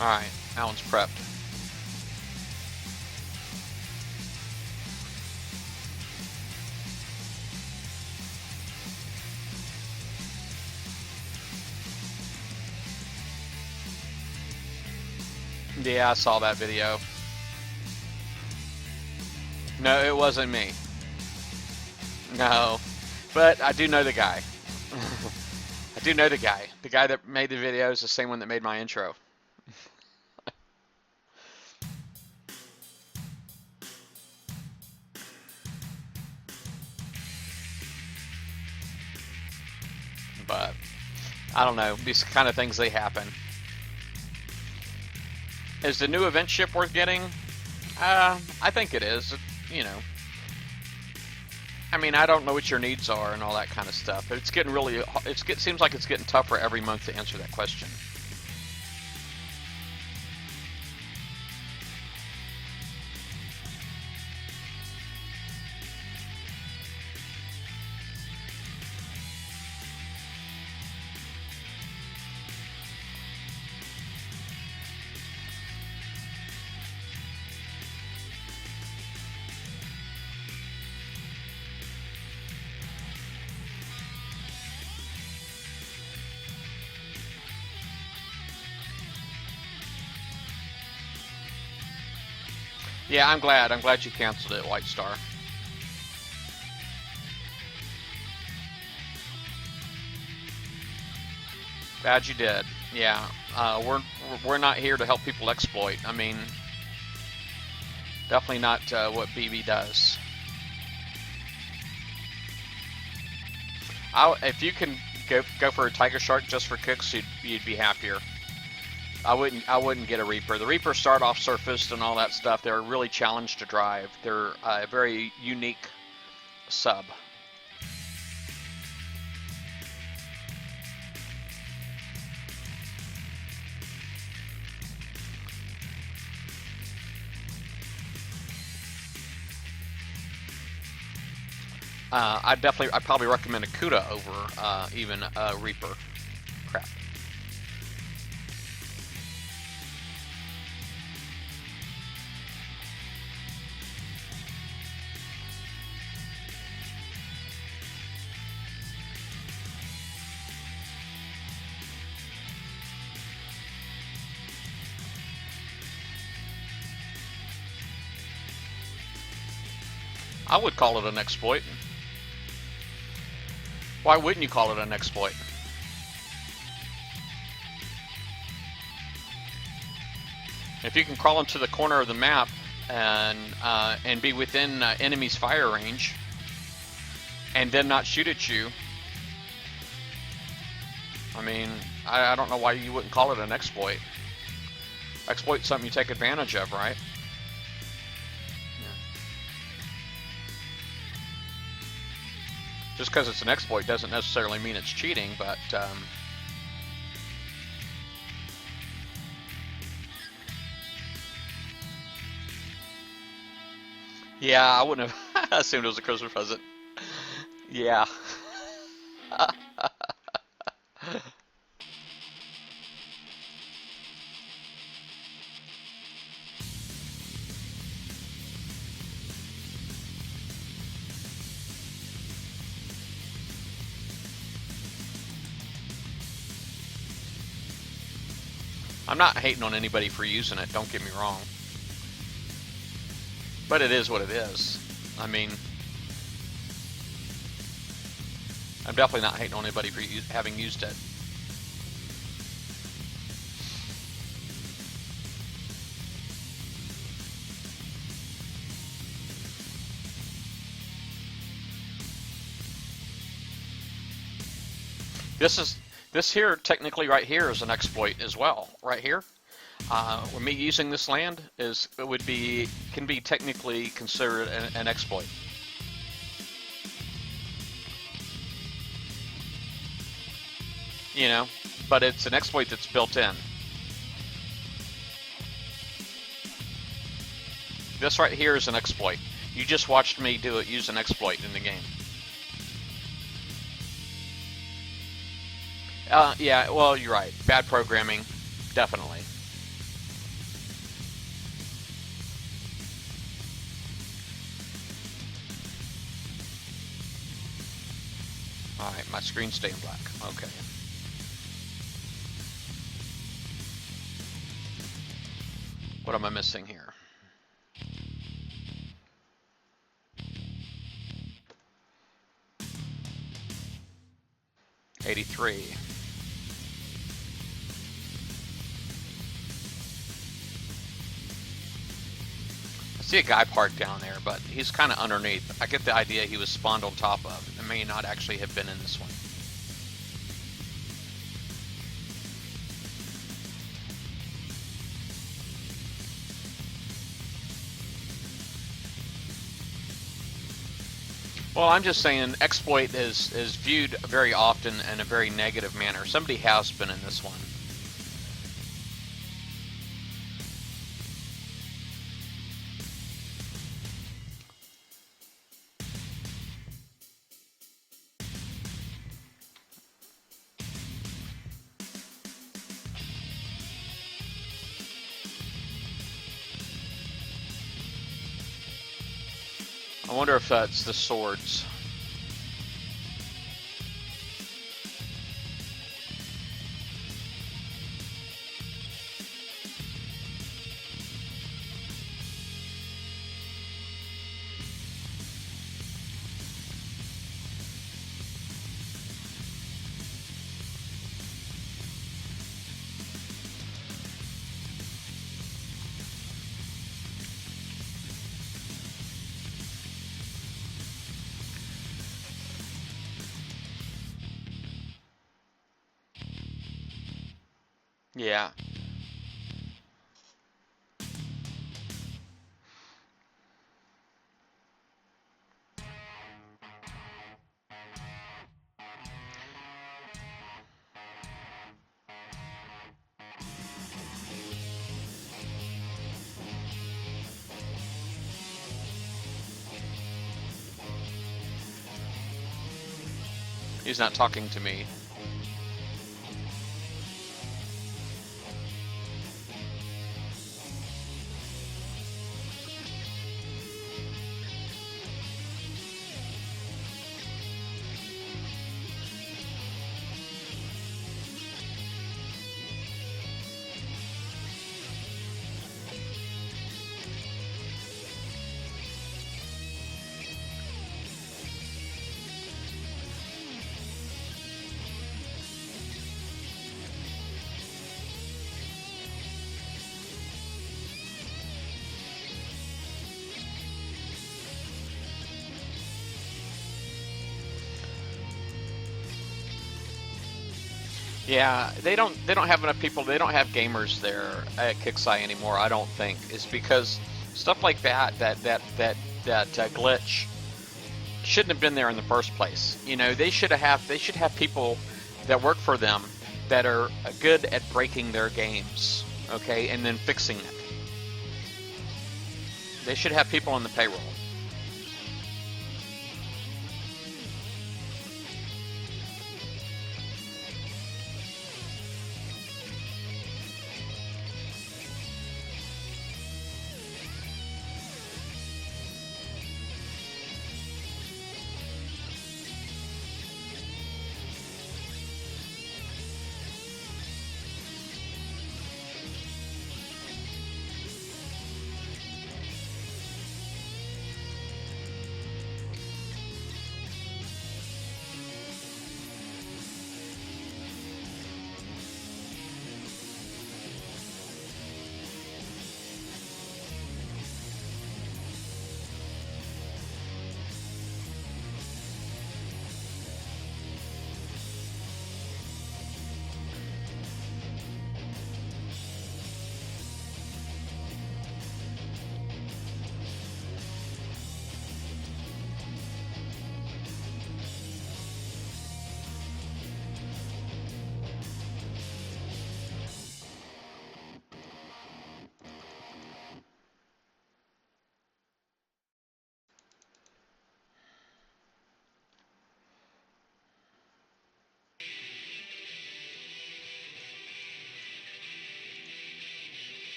Alright, Alan's prepped. Yeah, I saw that video. No, it wasn't me. No, but I do know the guy. I do know the guy. The guy that made the video is the same one that made my intro. But I don't know. These kind of things, they happen. Is the new event ship worth getting? I think it is. You know. I mean, I don't know what your needs are and all that kind of stuff, but it's getting really. Seems like it's getting tougher every month to answer that question. Yeah, I'm glad. I'm glad you canceled it, White Star. Glad you did. Yeah, we're not here to help people exploit. I mean, definitely not what BB does. If you can go for a Tiger Shark just for kicks, you'd be happier. I wouldn't get a Reaper. The Reapers start off surfaced and all that stuff. They're really challenged to drive. They're a very unique sub. I'd probably recommend a Cuda over even a Reaper. Crap. I would call it an exploit. Why wouldn't you call it an exploit? If you can crawl into the corner of the map and be within enemy's fire range, and then not shoot at you, I mean, I don't know why you wouldn't call it an exploit. Exploit's something you take advantage of, right? Just because it's an exploit doesn't necessarily mean it's cheating, but yeah, I wouldn't have assumed it was a Christmas present. Yeah. I'm not hating on anybody for using it, don't get me wrong. But it is what it is. I mean, I'm definitely not hating on anybody for having used it. This here technically right here is an exploit as well. Right here, with me using this land can be technically considered an exploit. You know, but it's an exploit that's built in. This right here is an exploit. You just watched me use an exploit in the game. Yeah, well, you're right. Bad programming, definitely. All right, my screen's staying black. Okay. What am I missing here? '83. I see a guy parked down there, but he's kind of underneath. I get the idea he was spawned on top of. It may not actually have been in this one. Well, I'm just saying exploit is viewed very often in a very negative manner. Somebody has been in this one. I wonder if that's the swords. Yeah. He's not talking to me. Yeah, they don't have enough people. They don't have gamers there at Kixeye anymore. I don't think it's because stuff like that glitch shouldn't have been there in the first place. You know, they should have people that work for them that are good at breaking their games, okay, and then fixing it. They should have people on the payroll.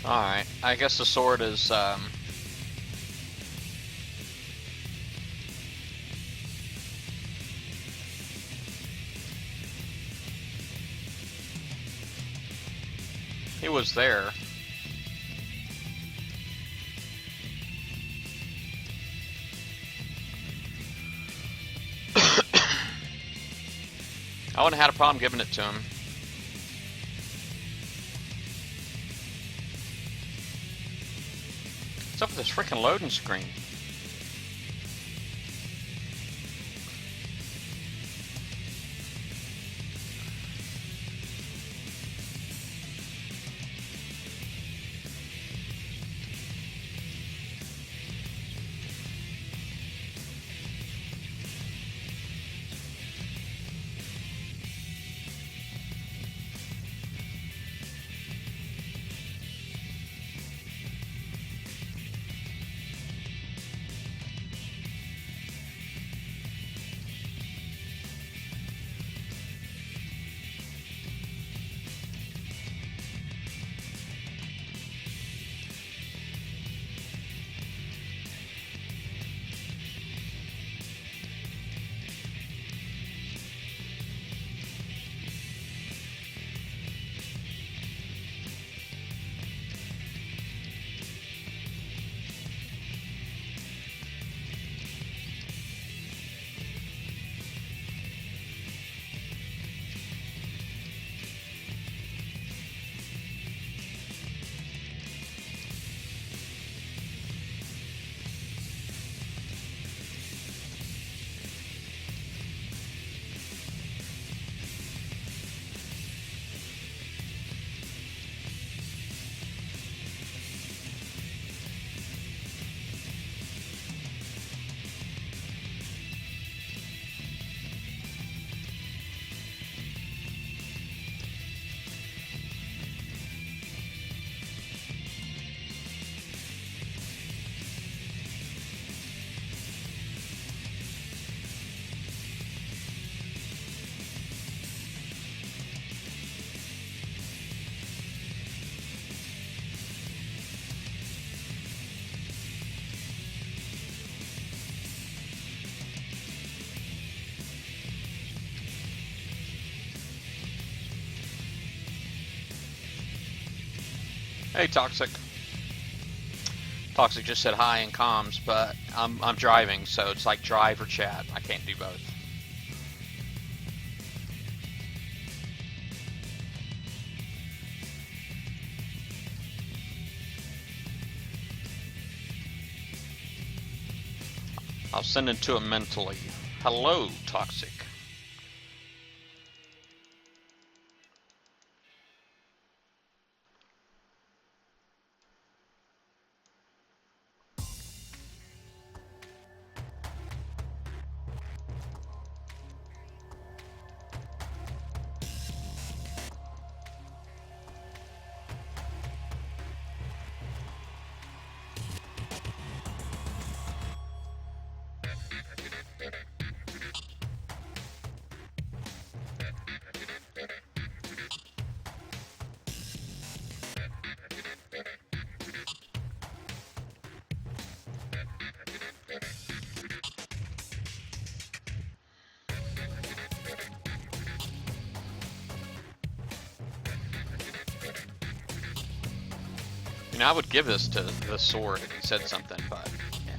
Alright, I guess the sword is, he was there. I wouldn't have had a problem giving it to him. What's up with this freaking loading screen? Hey, Toxic. Toxic just said hi in comms, but I'm driving, so it's like drive or chat. I can't do both. I'll send it to him mentally. Hello, Toxic. You know, I would give this to the sword if he said something, but yeah.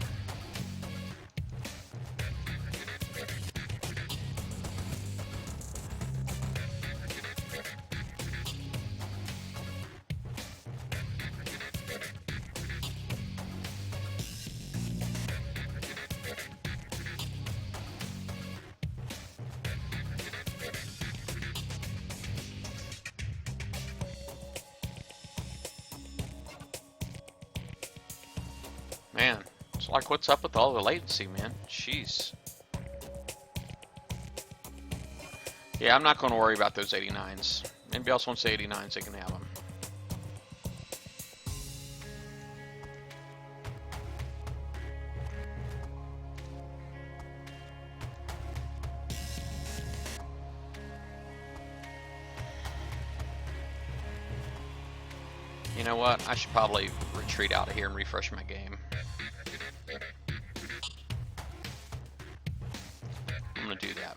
Man, it's like, what's up with all the latency, man? Jeez. Yeah, I'm not going to worry about those 89s. Anybody else wants the 89s, they can have them. You know what? I should probably retreat out of here and refresh my game. I'm gonna do that.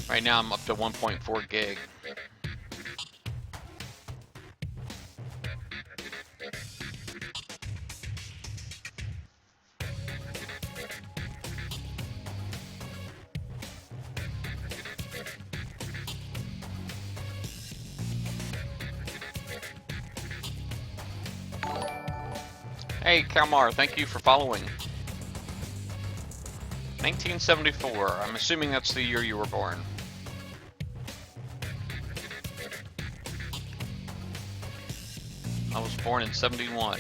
Right now I'm up to 1.4 gig. Hey, Kalmar, thank you for following. 1974. I'm assuming that's the year you were born. I was born in 71.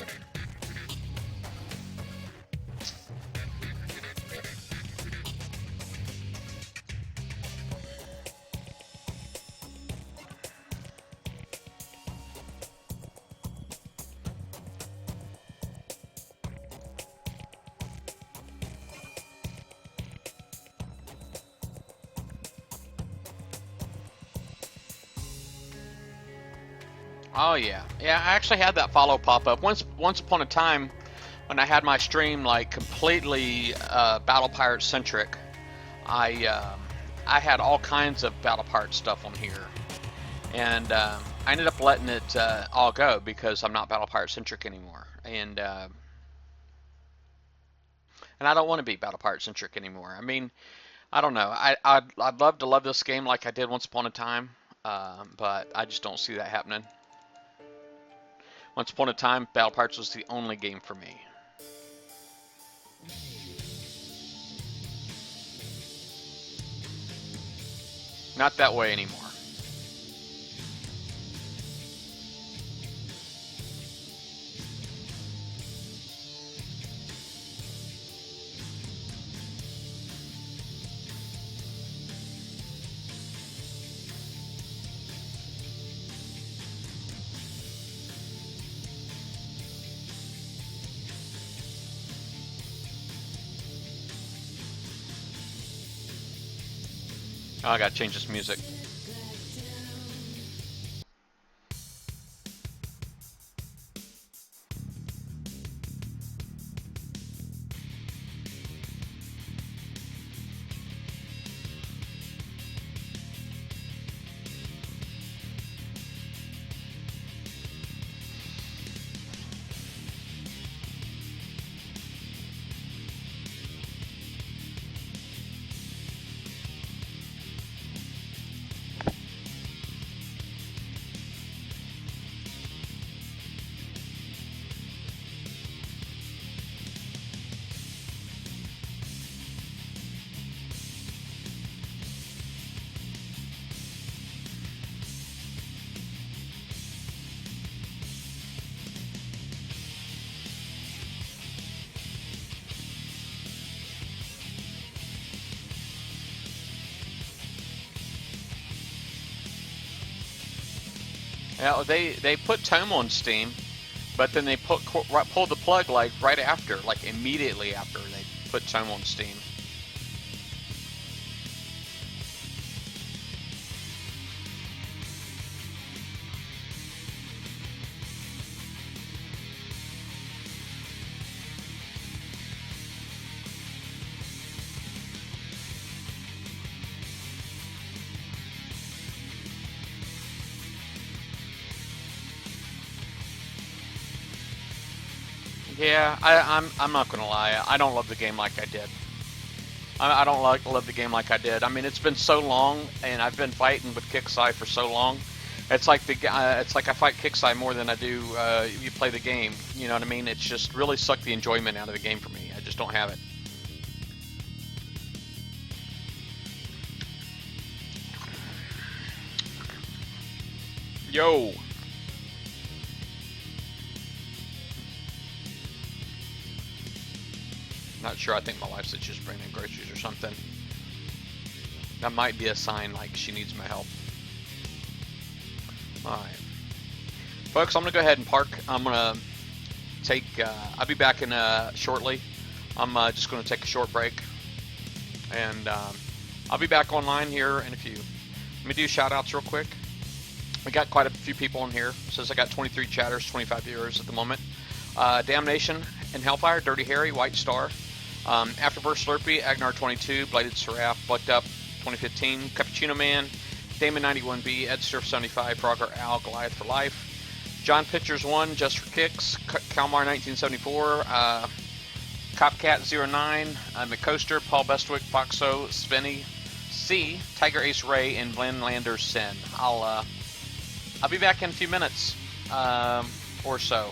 Oh yeah, yeah. I actually had that follow pop up once upon a time when I had my stream like completely Battle Pirate centric. I had all kinds of Battle Pirate stuff on here, and I ended up letting it all go because I'm not Battle Pirate centric anymore, and I don't want to be Battle Pirate centric anymore. I mean, I don't know. I'd love to love this game like I did once upon a time, but I just don't see that happening. Once upon a time, Battle Pirates was the only game for me. Not that way anymore. Oh, I gotta change this music. Yeah, they put Tome on Steam, but then they pulled the plug like right after, like immediately after they put Tome on Steam. Yeah, I'm not gonna lie. I don't love the game like I did. I don't love the game like I did. I mean, it's been so long, and I've been fighting with Kixeye for so long. It's like it's like I fight Kixeye more than I do you play the game. You know what I mean? It's just really sucked the enjoyment out of the game for me. I just don't have it. Yo. Not sure. I think my wife said she's bringing in groceries or something. That might be a sign like she needs my help. Alright. Folks, I'm going to go ahead and park. I'm going to take, I'll be back in shortly. I'm just going to take a short break. And I'll be back online here in a few. Let me do shout outs real quick. We got quite a few people in here. It says I got 23 chatters, 25 viewers at the moment. Damnation and Hellfire, Dirty Harry, White Star, Afterburst Slurpee, Agnar22, Bladed Seraph, Bucked Up 2015, Cappuccino Man, Damon 91B, Ed Surf 75, Frogger Al, Goliath for Life, John Pictures 1, Just for Kicks, Kalmar 1974, Copcat09, McCoaster, Paul Bestwick, Foxo, Svenny, C, Tiger Ace Ray, and Glenn Landers Sin. I'll be back in a few minutes or so.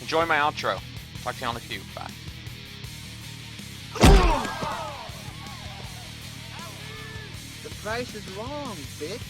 Enjoy my outro. Talk to you on a few. Bye. The price is wrong, bitch.